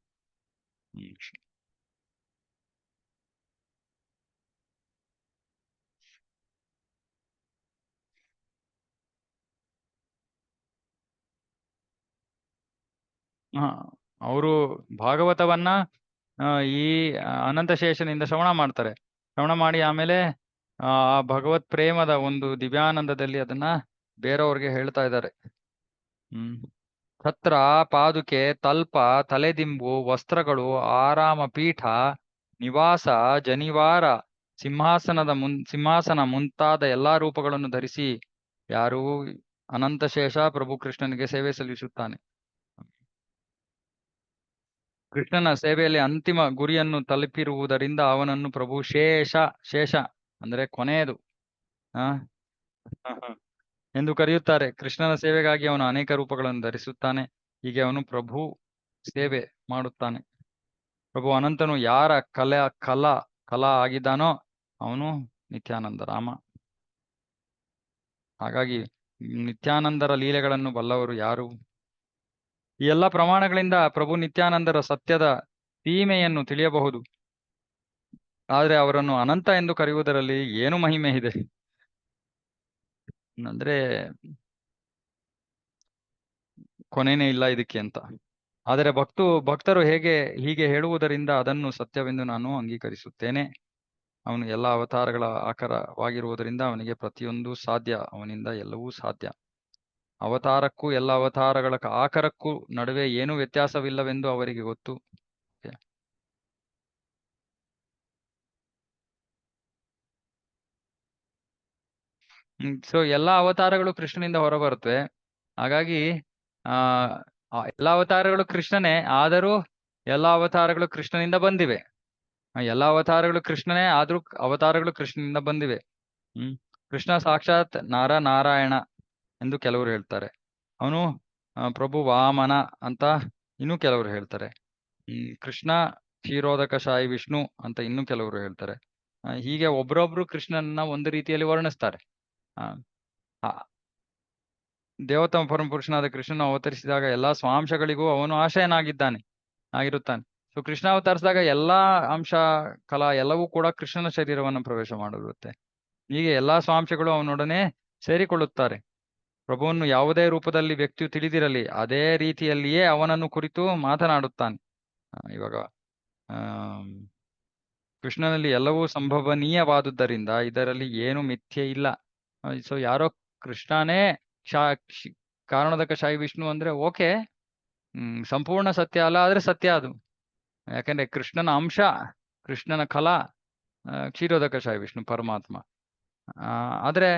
ಅವರು ಭಾಗವತವನ್ನ ಈ ಅನಂತ ಶೇಷನಿಂದ ಶ್ರವಣ ಮಾಡ್ತಾರೆ. ಶ್ರವಣ ಮಾಡಿ ಆಮೇಲೆ ಆ ಭಗವತ್ ಪ್ರೇಮದ ಒಂದು ದಿವ್ಯಾನಂದದಲ್ಲಿ ಅದನ್ನ ಬೇರೆಯವ್ರಿಗೆ ಹೇಳ್ತಾ ಇದ್ದಾರೆ. ಛತ್ರ, ಪಾದುಕೆ, ತಲ್ಪ, ತಲೆದಿಂಬು, ವಸ್ತ್ರಗಳು, ಆರಾಮ ಪೀಠ, ನಿವಾಸ, ಜನಿವಾರ, ಸಿಂಹಾಸನ ಮುಂತಾದ ಎಲ್ಲಾ ರೂಪಗಳನ್ನು ಧರಿಸಿ ಯಾರೂ ಅನಂತಶೇಷ ಪ್ರಭು ಕೃಷ್ಣನಿಗೆ ಸೇವೆ ಸಲ್ಲಿಸುತ್ತಾನೆ. ಕೃಷ್ಣನ ಸೇವೆಯಲ್ಲಿ ಅಂತಿಮ ಗುರಿಯನ್ನು ತಲುಪಿರುವುದರಿಂದ ಅವನನ್ನು ಪ್ರಭು ಶೇಷ ಅಂದ್ರೆ ಕೊನೆಯದು ಎಂದು ಕರೆಯುತ್ತಾರೆ. ಕೃಷ್ಣನ ಸೇವೆಗಾಗಿ ಅವನು ಅನೇಕ ರೂಪಗಳನ್ನು ಧರಿಸುತ್ತಾನೆ. ಹೀಗೆ ಅವನು ಪ್ರಭು ಸೇವೆ ಮಾಡುತ್ತಾನೆ. ಪ್ರಭು ಅನಂತನು ಯಾರ ಕಲಾ ಆಗಿದ್ದಾನೋ ಅವನು ನಿತ್ಯಾನಂದ ರಾಮ. ಹಾಗಾಗಿ ನಿತ್ಯಾನಂದರ ಲೀಲೆಗಳನ್ನು ಬಲ್ಲವರು ಯಾರು? ಈ ಎಲ್ಲ ಪ್ರಮಾಣಗಳಿಂದ ಪ್ರಭು ನಿತ್ಯಾನಂದರ ಸತ್ಯದ ಸೀಮೆಯನ್ನು ತಿಳಿಯಬಹುದು. ಆದ್ರೆ ಅವರನ್ನು ಅನಂತ ಎಂದು ಕರೆಯುವುದರಲ್ಲಿ ಏನು ಮಹಿಮೆ ಇದೆ ಅಂದ್ರೆ ಕೊನೆನೇ ಇಲ್ಲ ಇದಕ್ಕೆ ಅಂತ. ಆದರೆ ಭಕ್ತರು ಹೀಗೆ ಹೇಳುವುದರಿಂದ ಅದನ್ನು ಸತ್ಯವೆಂದು ನಾನು ಅಂಗೀಕರಿಸುತ್ತೇನೆ. ಅವನು ಎಲ್ಲ ಅವತಾರಗಳ ಆಕಾರವಾಗಿರುವುದರಿಂದ ಅವನಿಗೆ ಪ್ರತಿಯೊಂದು ಸಾಧ್ಯ, ಅವನಿಂದ ಎಲ್ಲವೂ ಸಾಧ್ಯ. ಅವತಾರಕ್ಕೂ ಎಲ್ಲ ಅವತಾರಗಳ ಆಕಾರಕ್ಕೂ ನಡುವೆ ಏನೂ ವ್ಯತ್ಯಾಸವಿಲ್ಲವೆಂದು ಅವರಿಗೆ ಗೊತ್ತು. ಸೊ ಎಲ್ಲಾ ಅವತಾರಗಳು ಕೃಷ್ಣನಿಂದ ಹೊರಬರುತ್ತವೆ. ಹಾಗಾಗಿ ಎಲ್ಲಾ ಅವತಾರಗಳು ಕೃಷ್ಣನೇ, ಆದರೂ ಎಲ್ಲಾ ಅವತಾರಗಳು ಕೃಷ್ಣನಿಂದ ಬಂದಿವೆ. ಎಲ್ಲಾ ಅವತಾರಗಳು ಕೃಷ್ಣನೇ, ಆದ್ರೂ ಅವತಾರಗಳು ಕೃಷ್ಣನಿಂದ ಬಂದಿವೆ. ಕೃಷ್ಣ ಸಾಕ್ಷಾತ್ ನಾರಾಯಣ ಎಂದು ಕೆಲವರು ಹೇಳ್ತಾರೆ. ಅವನು ಪ್ರಭು ವಾಮನ ಅಂತ ಇನ್ನೂ ಕೆಲವರು ಹೇಳ್ತಾರೆ. ಕೃಷ್ಣ ಕ್ಷೀರೋದಕಶಾಹಿ ವಿಷ್ಣು ಅಂತ ಇನ್ನೂ ಕೆಲವರು ಹೇಳ್ತಾರೆ. ಹೀಗೆ ಒಬ್ರೊಬ್ರು ಕೃಷ್ಣನನ್ನ ಒಂದು ರೀತಿಯಲ್ಲಿ ವರ್ಣಿಸ್ತಾರೆ. ದೇವೋತ್ತಮ ಪರಮಪುರುಷನಾದ ಕೃಷ್ಣನು ಅವತರಿಸಿದಾಗ ಎಲ್ಲಾ ಸ್ವಾಂಶಗಳಿಗೂ ಅವನು ಆಗಿರುತ್ತಾನೆ. ಸೊ ಕೃಷ್ಣ ಅವತರಿಸಿದಾಗ ಎಲ್ಲಾ ಅಂಶ ಕಲಾ ಎಲ್ಲವೂ ಕೂಡ ಕೃಷ್ಣನ ಶರೀರವನ್ನು ಪ್ರವೇಶ ಮಾಡಿರುತ್ತೆ. ಹೀಗೆ ಎಲ್ಲಾ ಸ್ವಾಂಶಗಳು ಅವನೊಡನೆ ಸೇರಿಕೊಳ್ಳುತ್ತಾರೆ. ಪ್ರಭುವನ್ನು ಯಾವುದೇ ರೂಪದಲ್ಲಿ ವ್ಯಕ್ತಿಯು ತಿಳಿದಿರಲಿ, ಅದೇ ರೀತಿಯಲ್ಲಿಯೇ ಅವನನ್ನು ಕುರಿತು ಮಾತನಾಡುತ್ತಾನೆ. ಇವಾಗ ಕೃಷ್ಣನಲ್ಲಿ ಎಲ್ಲವೂ ಸಂಭವನೀಯವಾದುದರಿಂದ ಇದರಲ್ಲಿ ಏನು ಮಿಥ್ಯೆ ಇಲ್ಲ. ಸೊ ಯಾರೋ ಕೃಷ್ಣನೇ ಕಾರಣೋದಕಶಾಹಿ ವಿಷ್ಣು ಅಂದ್ರೆ ಓಕೆ, ಸಂಪೂರ್ಣ ಸತ್ಯ ಅಲ್ಲ, ಆದ್ರೆ ಸತ್ಯ ಅದು. ಯಾಕಂದ್ರೆ ಕೃಷ್ಣನ ಅಂಶ, ಕೃಷ್ಣನ ಕಲಾ ಕ್ಷೀರೋದಕಶಾಹಿ ವಿಷ್ಣು ಪರಮಾತ್ಮ. ಆದ್ರೆ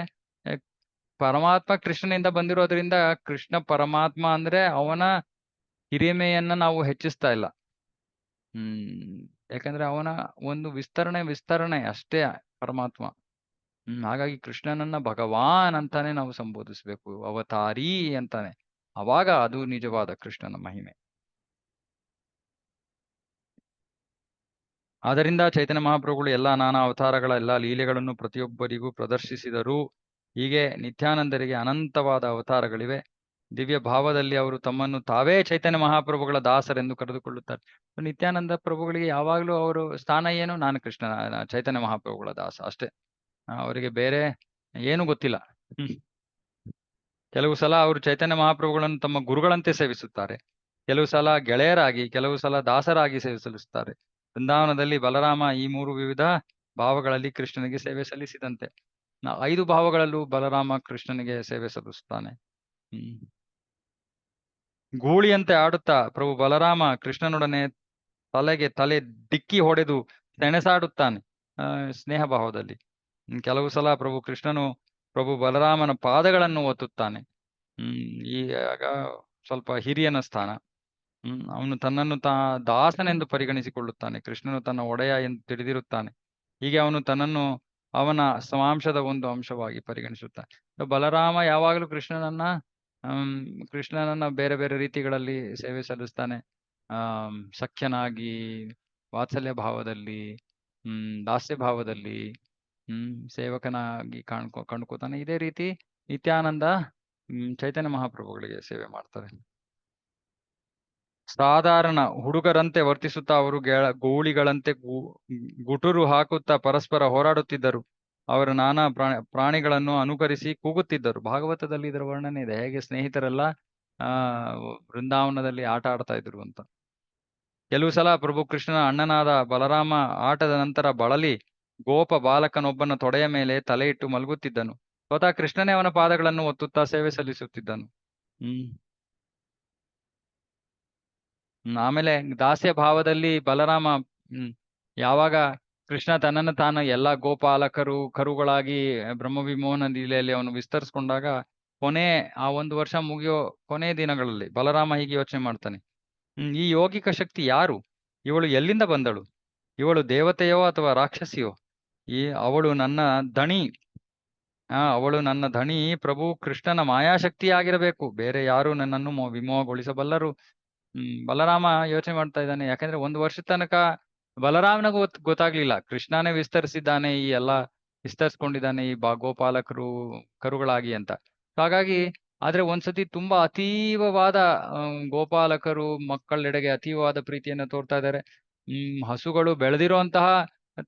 ಪರಮಾತ್ಮ ಕೃಷ್ಣನಿಂದ ಬಂದಿರೋದ್ರಿಂದ ಕೃಷ್ಣ ಪರಮಾತ್ಮ ಅಂದ್ರೆ ಅವನ ಹಿರಿಮೆಯನ್ನ ನಾವು ಹೆಚ್ಚಿಸ್ತಾ ಇಲ್ಲ. ಯಾಕಂದ್ರೆ ಅವನ ಒಂದು ವಿಸ್ತರಣೆ ಅಷ್ಟೇ ಪರಮಾತ್ಮ. ಹಾಗಾಗಿ ಕೃಷ್ಣನನ್ನ ಭಗವಾನ್ ಅಂತಾನೆ ನಾವು ಸಂಬೋಧಿಸ್ಬೇಕು, ಅವತಾರಿ ಅಂತಾನೆ. ಅವಾಗ ಅದು ನಿಜವಾದ ಕೃಷ್ಣನ ಮಹಿಮೆ. ಆದ್ದರಿಂದ ಚೈತನ್ಯ ಮಹಾಪ್ರಭುಗಳು ಎಲ್ಲಾ ನಾನಾ ಅವತಾರಗಳ ಎಲ್ಲಾ ಲೀಲೆಗಳನ್ನು ಪ್ರತಿಯೊಬ್ಬರಿಗೂ ಪ್ರದರ್ಶಿಸಿದರು. ಹೀಗೆ ನಿತ್ಯಾನಂದರಿಗೆ ಅನಂತವಾದ ಅವತಾರಗಳಿವೆ. ದಿವ್ಯ ಭಾವದಲ್ಲಿ ಅವರು ತಮ್ಮನ್ನು ತಾವೇ ಚೈತನ್ಯ ಮಹಾಪ್ರಭುಗಳ ದಾಸರೆಂದು ಕರೆದುಕೊಳ್ಳುತ್ತಾರೆ. ನಿತ್ಯಾನಂದ ಪ್ರಭುಗಳಿಗೆ ಯಾವಾಗ್ಲೂ ಅವರು ಸ್ಥಾನ ಏನು? ನಾನು ಚೈತನ್ಯ ಮಹಾಪ್ರಭುಗಳ ದಾಸ ಅಷ್ಟೇ. ಅವರಿಗೆ ಬೇರೆ ಏನು ಗೊತ್ತಿಲ್ಲ. ಕೆಲವು ಸಲ ಅವರು ಚೈತನ್ಯ ಮಹಾಪ್ರಭುಗಳನ್ನು ತಮ್ಮ ಗುರುಗಳಂತೆ ಸೇವಿಸುತ್ತಾರೆ, ಕೆಲವು ಸಲ ಗೆಳೆಯರಾಗಿ, ಕೆಲವು ಸಲ ದಾಸರಾಗಿ ಸೇವೆ ಸಲ್ಲಿಸುತ್ತಾರೆ. ಬೃಂದಾವನದಲ್ಲಿ ಬಲರಾಮ ಈ 3 ವಿವಿಧ ಭಾವಗಳಲ್ಲಿ ಕೃಷ್ಣನಿಗೆ ಸೇವೆ ಸಲ್ಲಿಸಿದಂತೆ 5 ಭಾವಗಳಲ್ಲೂ ಬಲರಾಮ ಕೃಷ್ಣನಿಗೆ ಸೇವೆ ಸಲ್ಲಿಸುತ್ತಾನೆ. ಗೂಳಿಯಂತೆ ಆಡುತ್ತಾ ಪ್ರಭು ಬಲರಾಮ ಕೃಷ್ಣನೊಡನೆ ತಲೆ ಡಿಕ್ಕಿ ಹೊಡೆದು ಸೆಣಸಾಡುತ್ತಾನೆ ಸ್ನೇಹ ಭಾವದಲ್ಲಿ. ಕೆಲವು ಸಲ ಪ್ರಭು ಕೃಷ್ಣನು ಪ್ರಭು ಬಲರಾಮನ ಪಾದಗಳನ್ನು ಒತ್ತುತ್ತಾನೆ. ಈಗ ಸ್ವಲ್ಪ ಹಿರಿಯನ ಸ್ಥಾನ. ಅವನು ತನ್ನನ್ನು ದಾಸನೆಂದು ಪರಿಗಣಿಸಿಕೊಳ್ಳುತ್ತಾನೆ. ಕೃಷ್ಣನು ತನ್ನ ಒಡೆಯ ಎಂದು ತಿಳಿದಿರುತ್ತಾನೆ. ಹೀಗೆ ಅವನು ತನ್ನನ್ನು ಅವನ ಸ್ವಾಂಶದ ಒಂದು ಅಂಶವಾಗಿ ಪರಿಗಣಿಸುತ್ತಾನೆ. ಬಲರಾಮ ಯಾವಾಗಲೂ ಕೃಷ್ಣನನ್ನ ಬೇರೆ ಬೇರೆ ರೀತಿಗಳಲ್ಲಿ ಸೇವೆ ಸಲ್ಲಿಸ್ತಾನೆ. ಸಖ್ಯನಾಗಿ, ವಾತ್ಸಲ್ಯ ಭಾವದಲ್ಲಿ, ದಾಸ್ಯ ಭಾವದಲ್ಲಿ, ಸೇವಕನಾಗಿ ಕಂಡುಕೋತಾನೆ. ಇದೇ ರೀತಿ ನಿತ್ಯಾನಂದ ಚೈತನ್ಯ ಮಹಾಪ್ರಭುಗಳಿಗೆ ಸೇವೆ ಮಾಡ್ತಾರೆ. ಸಾಧಾರಣ ಹುಡುಗರಂತೆ ವರ್ತಿಸುತ್ತಾ ಅವರು ಗೂಳಿಗಳಂತೆ ಗುಟುರು ಹಾಕುತ್ತಾ ಪರಸ್ಪರ ಹೋರಾಡುತ್ತಿದ್ದರು. ಅವರು ನಾನಾ ಪ್ರಾಣಿಗಳನ್ನು ಅನುಕರಿಸಿ ಕೂಗುತ್ತಿದ್ದರು. ಭಾಗವತದಲ್ಲಿ ಇದರ ವರ್ಣನೆ ಇದೆ, ಹೇಗೆ ಸ್ನೇಹಿತರೆಲ್ಲ ವೃಂದಾವನದಲ್ಲಿ ಆಟ ಆಡ್ತಾ ಇದ್ರು ಅಂತ. ಕೆಲವು ಸಲ ಪ್ರಭು ಕೃಷ್ಣನ ಅಣ್ಣನಾದ ಬಲರಾಮ ಆಟದ ನಂತರ ಬಳಲಿ ಗೋಪ ಬಾಲಕನೊಬ್ಬನ ತೊಡೆಯ ಮೇಲೆ ತಲೆ ಇಟ್ಟು ಮಲಗುತ್ತಿದ್ದನು. ಸ್ವತಃ ಕೃಷ್ಣನೇ ಅವನ ಪಾದಗಳನ್ನು ಒತ್ತುತ್ತಾ ಸೇವೆ ಸಲ್ಲಿಸುತ್ತಿದ್ದನು. ಆಮೇಲೆ ದಾಸ್ಯ ಭಾವದಲ್ಲಿ ಬಲರಾಮ ಯಾವಾಗ ಕೃಷ್ಣ ತನ್ನನ್ನು ತಾನು ಎಲ್ಲಾ ಗೋಪಾಲಕರು ಕರುಗಳಾಗಿ ಬ್ರಹ್ಮವಿಮೋಹನ ಲೀಲೆಯಲ್ಲಿ ಅವನು ವಿಸ್ತರಿಸ್ಕೊಂಡಾಗ ಆ 1 ವರ್ಷ ಮುಗಿಯೋ ಕೊನೆ ದಿನಗಳಲ್ಲಿ ಬಲರಾಮ ಹೀಗೆ ಯೋಚನೆ ಮಾಡ್ತಾನೆ, ಈ ಯೋಗಿಕ ಶಕ್ತಿ ಯಾರು? ಇವಳು ಎಲ್ಲಿಂದ ಬಂದಳು? ಇವಳು ದೇವತೆಯೋ ಅಥವಾ ರಾಕ್ಷಸಿಯೋ? ಅವಳು ನನ್ನ ಧಣಿ ಪ್ರಭು ಕೃಷ್ಣನ ಮಾಯಾಶಕ್ತಿಯಾಗಿರಬೇಕು. ಬೇರೆ ಯಾರು ನನ್ನನ್ನು ವಿಮೋಹಗೊಳಿಸಬಲ್ಲರು? ಬಲರಾಮ ಯೋಚನೆ ಮಾಡ್ತಾ ಇದ್ದಾನೆ. ಯಾಕಂದ್ರೆ 1 ವರ್ಷದ ತನಕ ಬಲರಾಮನಿಗೂ ಗೊತ್ತಾಗ್ಲಿಲ್ಲ ಕೃಷ್ಣನೇ ವಿಸ್ತರಿಸಿದ್ದಾನೆ, ಈ ಎಲ್ಲ ವಿಸ್ತರಿಸ್ಕೊಂಡಿದ್ದಾನೆ ಈ ಗೋಪಾಲಕರು ಕರುಗಳಾಗಿ ಅಂತ. ಹಾಗಾಗಿ ಆದ್ರೆ ಒಂದ್ಸತಿ ತುಂಬಾ ಅತೀವವಾದ ಗೋಪಾಲಕರು ಮಕ್ಕಳೆಡೆಗೆ ಅತೀವವಾದ ಪ್ರೀತಿಯನ್ನು ತೋರ್ತಾ ಇದ್ದಾರೆ. ಹಸುಗಳು ಬೆಳೆದಿರುವಂತಹ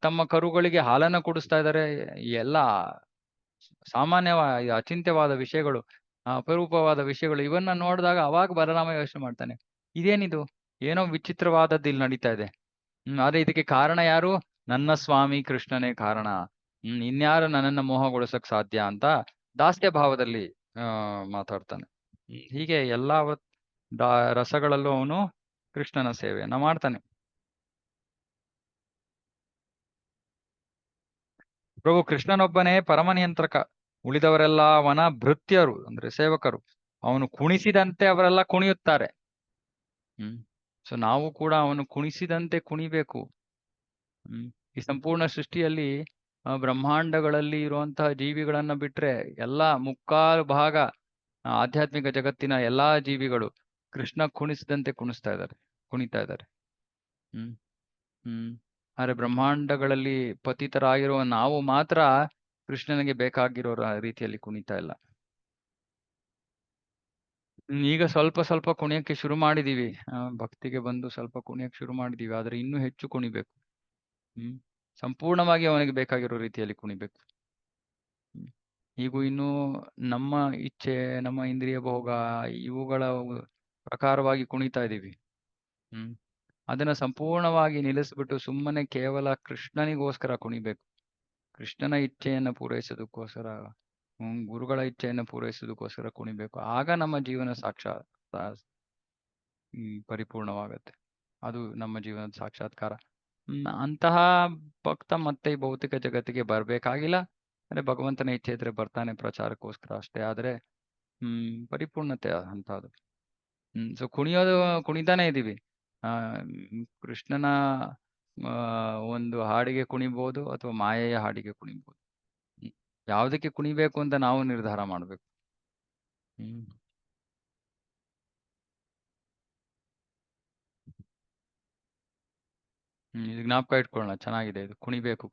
ತಮ್ಮ ಕರುಗಳಿಗೆ ಹಾಲನ್ನ ಕುಡಿಸ್ತಾ ಇದ್ದಾರೆ. ಎಲ್ಲ ಸಾಮಾನ್ಯವಾದ ಅಚಿಂತ್ಯವಾದ ವಿಷಯಗಳು, ಅಪರೂಪವಾದ ವಿಷಯಗಳು. ಇವನ್ನ ನೋಡಿದಾಗ ಅವಾಗ ಬಲರಾಮ ಯೋಚನೆ ಮಾಡ್ತಾನೆ, ಇದೇನಿದು, ಏನೋ ವಿಚಿತ್ರವಾದದ್ದು ಇಲ್ಲಿ ನಡೀತಾ ಇದೆ. ಆದ್ರೆ ಇದಕ್ಕೆ ಕಾರಣ ಯಾರು? ನನ್ನ ಸ್ವಾಮಿ ಕೃಷ್ಣನೇ ಕಾರಣ. ಇನ್ಯಾರು ನನ್ನನ್ನ ಮೋಹಗೊಳಿಸಕ್ ಸಾಧ್ಯ ಅಂತ ದಾಸ್ಯ ಭಾವದಲ್ಲಿ ಮಾತಾಡ್ತಾನೆ. ಹೀಗೆ ಎಲ್ಲಾ ರಸಗಳಲ್ಲೂ ಅವನು ಕೃಷ್ಣನ ಸೇವೆಯನ್ನ ಮಾಡ್ತಾನೆ. ಪ್ರಭು ಕೃಷ್ಣನೊಬ್ಬನೇ ಪರಮನಿಯಂತ್ರಕ, ಉಳಿದವರೆಲ್ಲ ಅವನ ಭೃತ್ಯರು ಅಂದ್ರೆ ಸೇವಕರು. ಅವನು ಕುಣಿಸಿದಂತೆ ಅವರೆಲ್ಲ ಕುಣಿಯುತ್ತಾರೆ. ಸೊ ನಾವು ಕೂಡ ಅವನು ಕುಣಿಸಿದಂತೆ ಕುಣಿಬೇಕು. ಈ ಸಂಪೂರ್ಣ ಸೃಷ್ಟಿಯಲ್ಲಿ ಬ್ರಹ್ಮಾಂಡಗಳಲ್ಲಿ ಇರುವಂತಹ ಜೀವಿಗಳನ್ನ ಬಿಟ್ರೆ ಎಲ್ಲಾ ಮುಕ್ಕಾಲು ಭಾಗ ಆಧ್ಯಾತ್ಮಿಕ ಜಗತ್ತಿನ ಎಲ್ಲಾ ಜೀವಿಗಳು ಕೃಷ್ಣ ಕುಣಿಸಿದಂತೆ ಕುಣಿತಾ ಇದ್ದಾರೆ. ಹ್ಮ್ ಹ್ಮ್ ಆದ್ರೆ ಬ್ರಹ್ಮಾಂಡಗಳಲ್ಲಿ ಪತಿತರಾಗಿರುವ ನಾವು ಮಾತ್ರ ಕೃಷ್ಣನಿಗೆ ಬೇಕಾಗಿರೋ ರೀತಿಯಲ್ಲಿ ಕುಣಿತಾ ಇಲ್ಲ. ಈಗ ಸ್ವಲ್ಪ ಸ್ವಲ್ಪ ಕುಣಿಯಕ್ಕೆ ಶುರು ಮಾಡಿದೀವಿ. ಭಕ್ತಿಗೆ ಬಂದು ಸ್ವಲ್ಪ ಕುಣಿಯಕ್ಕೆ ಶುರು ಮಾಡಿದೀವಿ, ಆದ್ರೆ ಇನ್ನೂ ಹೆಚ್ಚು ಕುಣಿಬೇಕು. ಸಂಪೂರ್ಣವಾಗಿ ಅವನಿಗೆ ಬೇಕಾಗಿರೋ ರೀತಿಯಲ್ಲಿ ಕುಣಿಬೇಕು. ಈಗೂ ಇನ್ನೂ ನಮ್ಮ ಇಚ್ಛೆ, ನಮ್ಮ ಇಂದ್ರಿಯ ಭೋಗ ಇವುಗಳ ಪ್ರಕಾರವಾಗಿ ಕುಣಿತಾ ಇದ್ದೀವಿ. ಅದನ್ನ ಸಂಪೂರ್ಣವಾಗಿ ನಿಲ್ಲಿಸ್ಬಿಟ್ಟು ಸುಮ್ಮನೆ ಕೇವಲ ಕೃಷ್ಣನಿಗೋಸ್ಕರ ಕುಣಿಬೇಕು. ಕೃಷ್ಣನ ಇಚ್ಛೆಯನ್ನು ಪೂರೈಸೋದಕ್ಕೋಸ್ಕರ, ಗುರುಗಳ ಇಚ್ಛೆಯನ್ನು ಪೂರೈಸೋದಕ್ಕೋಸ್ಕರ ಕುಣಿಬೇಕು. ಆಗ ನಮ್ಮ ಜೀವನ ಪರಿಪೂರ್ಣವಾಗತ್ತೆ. ಅದು ನಮ್ಮ ಜೀವನದ ಸಾಕ್ಷಾತ್ಕಾರ. ಅಂತಹ ಭಕ್ತ ಮತ್ತೆ ಈ ಭೌತಿಕ ಜಗತ್ತಿಗೆ ಬರ್ಬೇಕಾಗಿಲ್ಲ. ಅಂದ್ರೆ ಭಗವಂತನ ಇಚ್ಛೆ ಇದ್ರೆ ಬರ್ತಾನೆ ಪ್ರಚಾರಕ್ಕೋಸ್ಕರ ಅಷ್ಟೇ. ಆದ್ರೆ ಪರಿಪೂರ್ಣತೆ ಅಂತದ್ದು. ಸೊ ಕುಣಿತಾನೆ ಇದೀವಿ. ಕೃಷ್ಣನ ಒಂದು ಹಾಡಿಗೆ ಕುಣಿಬಹುದು ಅಥವಾ ಮಾಯೆಯ ಹಾಡಿಗೆ ಕುಣಿಬಹುದು. ಯಾವುದಕ್ಕೆ ಕುಣಿಬೇಕು ಅಂತ ನಾವು ನಿರ್ಧಾರ ಮಾಡ್ಬೇಕು. ಇದು ಜ್ಞಾಪಕ ಇಟ್ಕೊಳ್ಳೋಣ, ಚೆನ್ನಾಗಿದೆ ಇದು. ಕುಣಿಬೇಕು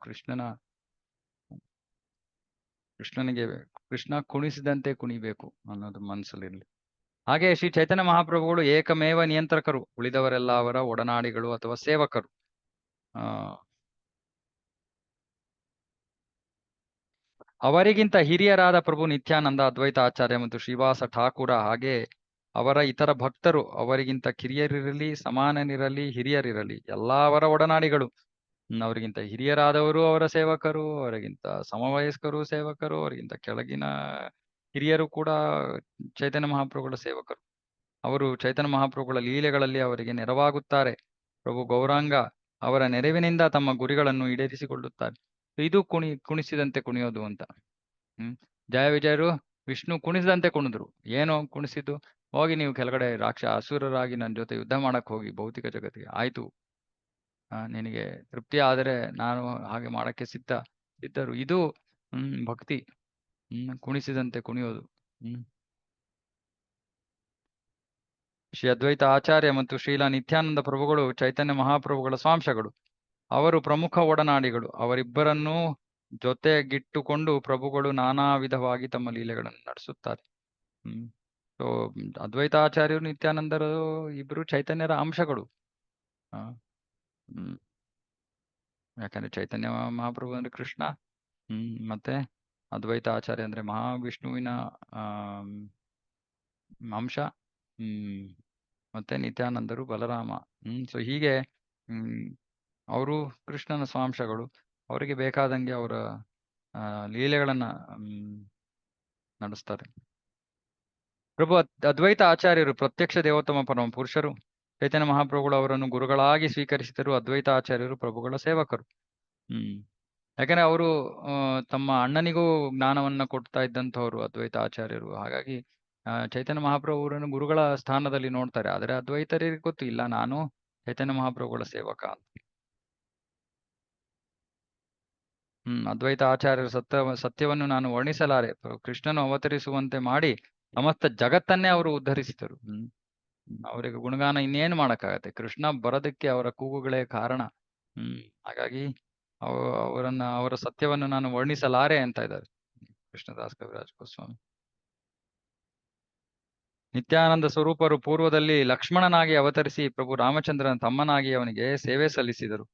ಕೃಷ್ಣನಿಗೆ ಕೃಷ್ಣ ಕುಣಿಸಿದಂತೆ ಕುಣಿಬೇಕು ಅನ್ನೋದು ಮನಸ್ಸಲ್ಲಿರ್ಲಿ. ಹಾಗೆ ಶ್ರೀ ಚೈತನ್ಯ ಮಹಾಪ್ರಭುಗಳು ಏಕಮೇವ ನಿಯಂತ್ರಕರು, ಉಳಿದವರೆಲ್ಲ ಅವರ ಒಡನಾಡಿಗಳು ಅಥವಾ ಸೇವಕರು. ಅವರಿಗಿಂತ ಹಿರಿಯರಾದ ಪ್ರಭು ನಿತ್ಯಾನಂದ, ಅದ್ವೈತ ಆಚಾರ್ಯ ಮತ್ತು ಶ್ರೀವಾಸ ಠಾಕೂರ ಹಾಗೆ ಅವರ ಇತರ ಭಕ್ತರು ಅವರಿಗಿಂತ ಕಿರಿಯರಿರಲಿ, ಸಮಾನನಿರಲಿ, ಹಿರಿಯರಿರಲಿ ಎಲ್ಲ ಅವರ ಒಡನಾಡಿಗಳು. ಅವರಿಗಿಂತ ಹಿರಿಯರಾದವರು ಅವರ ಸೇವಕರು, ಅವರಿಗಿಂತ ಸಮವಯಸ್ಕರು ಸೇವಕರು, ಅವರಿಗಿಂತ ಕೆಳಗಿನ ಹಿರಿಯರು ಕೂಡ ಚೈತನ್ಯ ಮಹಾಪ್ರಭುಗಳ ಸೇವಕರು. ಅವರು ಚೈತನ್ಯ ಮಹಾಪ್ರಭುಗಳ ಲೀಲೆಗಳಲ್ಲಿ ಅವರಿಗೆ ನೆರವಾಗುತ್ತಾರೆ. ಪ್ರಭು ಗೌರಾಂಗ ಅವರ ನೆರವಿನಿಂದ ತಮ್ಮ ಗುರಿಗಳನ್ನು ಈಡೇರಿಸಿಕೊಳ್ಳುತ್ತಾರೆ. ಇದು ಕುಣಿಸಿದಂತೆ ಕುಣಿಯೋದು ಅಂತ. ಜಯ ವಿಜಯರು ವಿಷ್ಣು ಕುಣಿಸಿದಂತೆ ಕುಣಿದ್ರು. ಏನೋ ಕುಣಿಸಿದ್ದು, ಹೋಗಿ ನೀವು ಕೆಳಗಡೆ ಅಸುರರಾಗಿ ನನ್ನ ಜೊತೆ ಯುದ್ಧ ಮಾಡಕ್ ಹೋಗಿ ಭೌತಿಕ ಜಗತ್ತಿಗೆ, ಆಯ್ತು ನಿನಗೆ ತೃಪ್ತಿ ಆದರೆ ನಾನು ಹಾಗೆ ಮಾಡಕ್ಕೆ ಸಿದ್ಧರು. ಇದು ಭಕ್ತಿ. ಕುಣಿಸಿದಂತೆ ಕುಣಿಯೋದು. ಶ್ರೀ ಅದ್ವೈತ ಆಚಾರ್ಯ ಮತ್ತು ಶ್ರೀಲ ನಿತ್ಯಾನಂದ ಪ್ರಭುಗಳು ಚೈತನ್ಯ ಮಹಾಪ್ರಭುಗಳ ಸ್ವಾಂಶಗಳು. ಅವರು ಪ್ರಮುಖ ಒಡನಾಡಿಗಳು. ಅವರಿಬ್ಬರನ್ನೂ ಜೊತೆಗಿಟ್ಟುಕೊಂಡು ಪ್ರಭುಗಳು ನಾನಾ ವಿಧವಾಗಿ ತಮ್ಮ ಲೀಲೆಗಳನ್ನು ನಡೆಸುತ್ತಾರೆ. ಸೊ ಅದ್ವೈತಾಚಾರ್ಯರು ನಿತ್ಯಾನಂದರು ಇಬ್ರು ಚೈತನ್ಯರ ಅಂಶಗಳು. ಯಾಕಂದ್ರೆ ಚೈತನ್ಯ ಮಹಾಪ್ರಭು ಅಂದ್ರೆ ಕೃಷ್ಣ, ಮತ್ತೆ ಅದ್ವೈತ ಆಚಾರ್ಯ ಅಂದ್ರೆ ಮಹಾವಿಷ್ಣುವಿನ ಅಂಶ, ಮತ್ತೆ ನಿತ್ಯಾನಂದರು ಬಲರಾಮ. ಸೊ ಹೀಗೆ ಅವರು ಕೃಷ್ಣನ ಸ್ವಾಂಶಗಳು. ಅವರಿಗೆ ಬೇಕಾದಂಗೆ ಅವರ ಲೀಲೆಗಳನ್ನ ನಡೆಸ್ತಾರೆ. ಪ್ರಭು ಅದ್ವೈತ ಆಚಾರ್ಯರು ಪ್ರತ್ಯಕ್ಷ ದೇವೋತ್ತಮ ಪರಮ ಪುರುಷರು. ಚೈತನ್ಯ ಮಹಾಪ್ರಭುಗಳು ಅವರನ್ನು ಗುರುಗಳಾಗಿ ಸ್ವೀಕರಿಸಿದರು. ಅದ್ವೈತ ಆಚಾರ್ಯರು ಪ್ರಭುಗಳ ಸೇವಕರು. ಯಾಕಂದ್ರೆ ಅವರು ತಮ್ಮ ಅಣ್ಣನಿಗೂ ಜ್ಞಾನವನ್ನ ಕೊಡ್ತಾ ಇದ್ದಂಥವ್ರು ಅದ್ವೈತ ಆಚಾರ್ಯರು. ಹಾಗಾಗಿ ಚೈತನ್ಯ ಮಹಾಪ್ರಭುವರನ್ನು ಗುರುಗಳ ಸ್ಥಾನದಲ್ಲಿ ನೋಡ್ತಾರೆ. ಆದ್ರೆ ಅದ್ವೈತರಿಗೆ ಗೊತ್ತು, ಇಲ್ಲ ನಾನು ಚೈತನ್ಯ ಮಹಾಪ್ರಭುಗಳ ಸೇವಕ ಅಂತ. ಅದ್ವೈತ ಆಚಾರ್ಯರ ಸತ್ಯವನ್ನು ನಾನು ವರ್ಣಿಸಲಾರೆ. ಕೃಷ್ಣನು ಅವತರಿಸುವಂತೆ ಮಾಡಿ ಸಮಸ್ತ ಜಗತ್ತನ್ನೇ ಅವರು ಉದ್ಧರಿಸಿದರು. ಅವರಿಗೆ ಗುಣಗಾನ ಇನ್ನೇನು ಮಾಡಕ್ಕಾಗತ್ತೆ. ಕೃಷ್ಣ ಬರೋದಕ್ಕೆ ಅವರ ಕೂಗುಗಳೇ ಕಾರಣ. ಹಾಗಾಗಿ ಅವರ ಸತ್ಯವನ್ನು ನಾನು ವರ್ಣಿಸಲಾರೆ ಅಂತ ಇದ್ದಾರೆ ಕೃಷ್ಣದಾಸ್ ಕವಿರಾಜ್ ಗೋಸ್ವಾಮಿ. ನಿತ್ಯಾನಂದ ಸ್ವರೂಪರು ಪೂರ್ವದಲ್ಲಿ ಲಕ್ಷ್ಮಣನಾಗಿ ಅವತರಿಸಿ ಪ್ರಭು ರಾಮಚಂದ್ರನ ತಮ್ಮನಾಗಿ ಅವನಿಗೆ ಸೇವೆ ಸಲ್ಲಿಸಿದರು.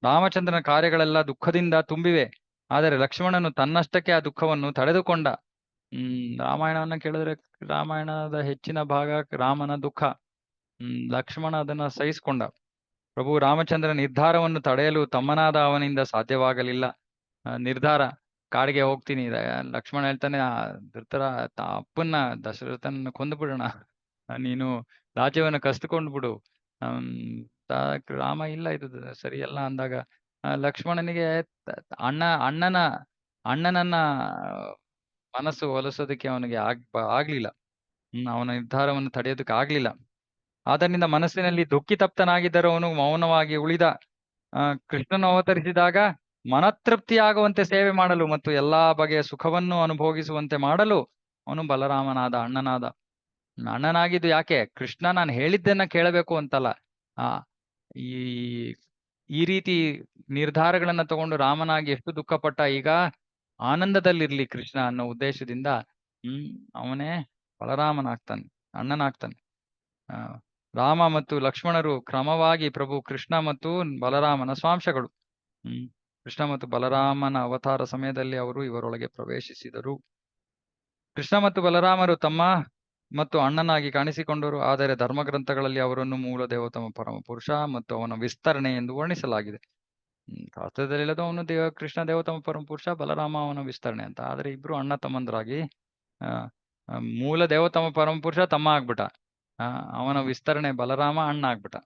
ರಾಮಚಂದ್ರನ ಕಾರ್ಯಗಳೆಲ್ಲ ದುಃಖದಿಂದ ತುಂಬಿವೆ. ಆದರೆ ಲಕ್ಷ್ಮಣನು ತನ್ನಷ್ಟಕ್ಕೆ ಆ ದುಃಖವನ್ನು ತಡೆದುಕೊಂಡ. ರಾಮಾಯಣವನ್ನ ಕೇಳಿದ್ರೆ ರಾಮಾಯಣದ ಹೆಚ್ಚಿನ ಭಾಗ ರಾಮನ ದುಃಖ. ಲಕ್ಷ್ಮಣ ಅದನ್ನ ಸಹಿಸಿಕೊಂಡ. ಪ್ರಭು ರಾಮಚಂದ್ರ ನಿರ್ಧಾರವನ್ನು ತಡೆಯಲು ತಮ್ಮನಾದ ಅವನಿಂದ ಸಾಧ್ಯವಾಗಲಿಲ್ಲ. ನಿರ್ಧಾರ, ಕಾಡಿಗೆ ಹೋಗ್ತೀನಿ. ಲಕ್ಷ್ಮಣ ಹೇಳ್ತಾನೆ, ಅಪ್ಪನ್ನ ದಶರಥನ ಕೊಂದು ಬಿಡೋಣ, ನೀನು ರಾಜ್ಯವನ್ನು ಕಸ್ದುಕೊಂಡು ಬಿಡು. ರಾಮ ಇಲ್ಲ, ಇದು ಸರಿಯಲ್ಲ ಅಂದಾಗ ಲಕ್ಷ್ಮಣನಿಗೆ ಅಣ್ಣನನ್ನ ಮನಸ್ಸು ಒಲಿಸೋದಕ್ಕೆ ಅವನಿಗೆ ಆಗ್ಲಿಲ್ಲ. ಅವನ ನಿರ್ಧಾರವನ್ನು ತಡೆಯೋದಕ್ಕೆ ಆಗ್ಲಿಲ್ಲ. ಆದ್ದರಿಂದ ಮನಸ್ಸಿನಲ್ಲಿ ದುಃಖಿತಪ್ತನಾಗಿದ್ದರೂ ಅವನು ಮೌನವಾಗಿ ಉಳಿದ. ಕೃಷ್ಣನು ಅವತರಿಸಿದಾಗ ಮನತೃಪ್ತಿಯಾಗುವಂತೆ ಸೇವೆ ಮಾಡಲು ಮತ್ತು ಎಲ್ಲಾ ಬಗೆಯ ಸುಖವನ್ನು ಅನುಭೋಗಿಸುವಂತೆ ಮಾಡಲು ಅವನು ಬಲರಾಮನಾದ, ಅಣ್ಣನಾದ. ಅಣ್ಣನಾಗಿದ್ದು ಯಾಕೆ? ಕೃಷ್ಣ ನಾನು ಹೇಳಿದ್ದನ್ನ ಕೇಳಬೇಕು ಅಂತಲ್ಲ. ಆ ಈ ಈ ರೀತಿ ನಿರ್ಧಾರಗಳನ್ನ ತಗೊಂಡು ರಾಮನಾಗಿ ಎಷ್ಟು ದುಃಖಪಟ್ಟ, ಈಗ ಆನಂದದಲ್ಲಿರ್ಲಿ ಕೃಷ್ಣ ಅನ್ನೋ ಉದ್ದೇಶದಿಂದ ಅವನೇ ಬಲರಾಮನಾಗ್ತಾನೆ, ಅಣ್ಣನಾಗ್ತಾನೆ. ಆ ರಾಮ ಮತ್ತು ಲಕ್ಷ್ಮಣರು ಕ್ರಮವಾಗಿ ಪ್ರಭು ಕೃಷ್ಣ ಮತ್ತು ಬಲರಾಮನ ಸ್ವಾಂಶಗಳು. ಕೃಷ್ಣ ಮತ್ತು ಬಲರಾಮನ ಅವತಾರ ಸಮಯದಲ್ಲಿ ಅವರು ಇವರೊಳಗೆ ಪ್ರವೇಶಿಸಿದರು. ಕೃಷ್ಣ ಮತ್ತು ಬಲರಾಮರು ತಮ್ಮ ಮತ್ತು ಅಣ್ಣನಾಗಿ ಕಾಣಿಸಿಕೊಂಡರು, ಆದರೆ ಧರ್ಮಗ್ರಂಥಗಳಲ್ಲಿ ಅವರನ್ನು ಮೂಲ ದೇವೋತ್ತಮ ಪರಮ ಪುರುಷ ಮತ್ತು ಅವನ ವಿಸ್ತರಣೆ ಎಂದು ವರ್ಣಿಸಲಾಗಿದೆ. ಶಾಸ್ತ್ರದಲ್ಲಿಲ್ಲದು ಅವನು ಕೃಷ್ಣ ದೇವೋತ್ತಮ ಪರಮ ಪುರುಷ, ಬಲರಾಮ ಅವನ ವಿಸ್ತರಣೆ ಅಂತ. ಆದ್ರೆ ಇಬ್ರು ಅಣ್ಣ ತಮ್ಮಂದ್ರಾಗಿ ಮೂಲ ದೇವೋತ್ತಮ ಪರಮ ಪುರುಷ ತಮ್ಮ ಆಗ್ಬಿಟ್ಟ, ಅವನ ವಿಸ್ತರಣೆ ಬಲರಾಮ ಅಣ್ಣ ಆಗ್ಬಿಟ್ಟ.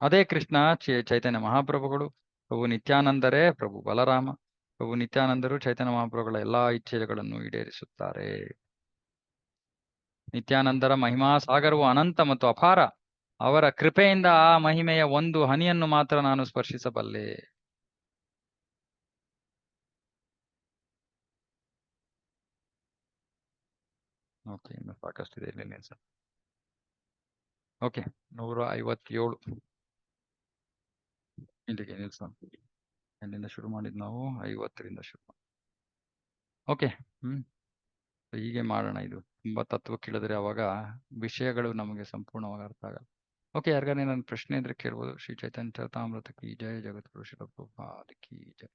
ಅದೇ ಕೃಷ್ಣ ಚೈತನ್ಯ ಮಹಾಪ್ರಭುಗಳು, ಪ್ರಭು ನಿತ್ಯಾನಂದರೇ ಪ್ರಭು ಬಲರಾಮ. ಪ್ರಭು ನಿತ್ಯಾನಂದರು ಚೈತನ್ಯ ಮಹಾಪ್ರಭುಗಳ ಎಲ್ಲಾ ಇಚ್ಛೆಗಳನ್ನು ಈಡೇರಿಸುತ್ತಾರೆ. ನಿತ್ಯಾನಂದರ ಮಹಿಮಾ ಸಾಗರವು ಅನಂತ ಮತ್ತು ಅಪಾರ. ಅವರ ಕೃಪೆಯಿಂದ ಆ ಮಹಿಮೆಯ ಒಂದು ಹನಿಯನ್ನು ಮಾತ್ರ ನಾನು ಸ್ಪರ್ಶಿಸಬಲ್ಲೆ. ಓಕೆ, ಇನ್ನು ಸಾಕಷ್ಟಿದೆ ಇಲ್ಲಿ ಸರ್. ಓಕೆ, 157 ಇಲ್ಲಿಗೆ ನಿಲ್ಸೋಣ. ಎಲ್ಲಿಂದ ಶುರು ಮಾಡಿದ್ ನಾವು? 50ರಿಂದ ಶುರು. ಓಕೆ. ಹೀಗೆ ಮಾಡೋಣ. ಇದು ತುಂಬಾ ತತ್ವ ಕೇಳಿದ್ರೆ ಅವಾಗ ವಿಷಯಗಳು ನಮಗೆ ಸಂಪೂರ್ಣವಾಗಿ ಅರ್ಥ ಆಗಲ್ಲ. ಓಕೆ, ಯಾರಿಗಾರ ನನ್ನ ಪ್ರಶ್ನೆ ಇದ್ರೆ ಕೇಳ್ಬೋದು. ಶ್ರೀ ಚೈತನ್ಯ ಚರಿತಾಮೃತ ಕಿ ಜಯ, ಜಗದ್ಗುರು ಶ್ರೀಲ ಪ್ರಭುಪಾದ ಕಿ ಜಯ.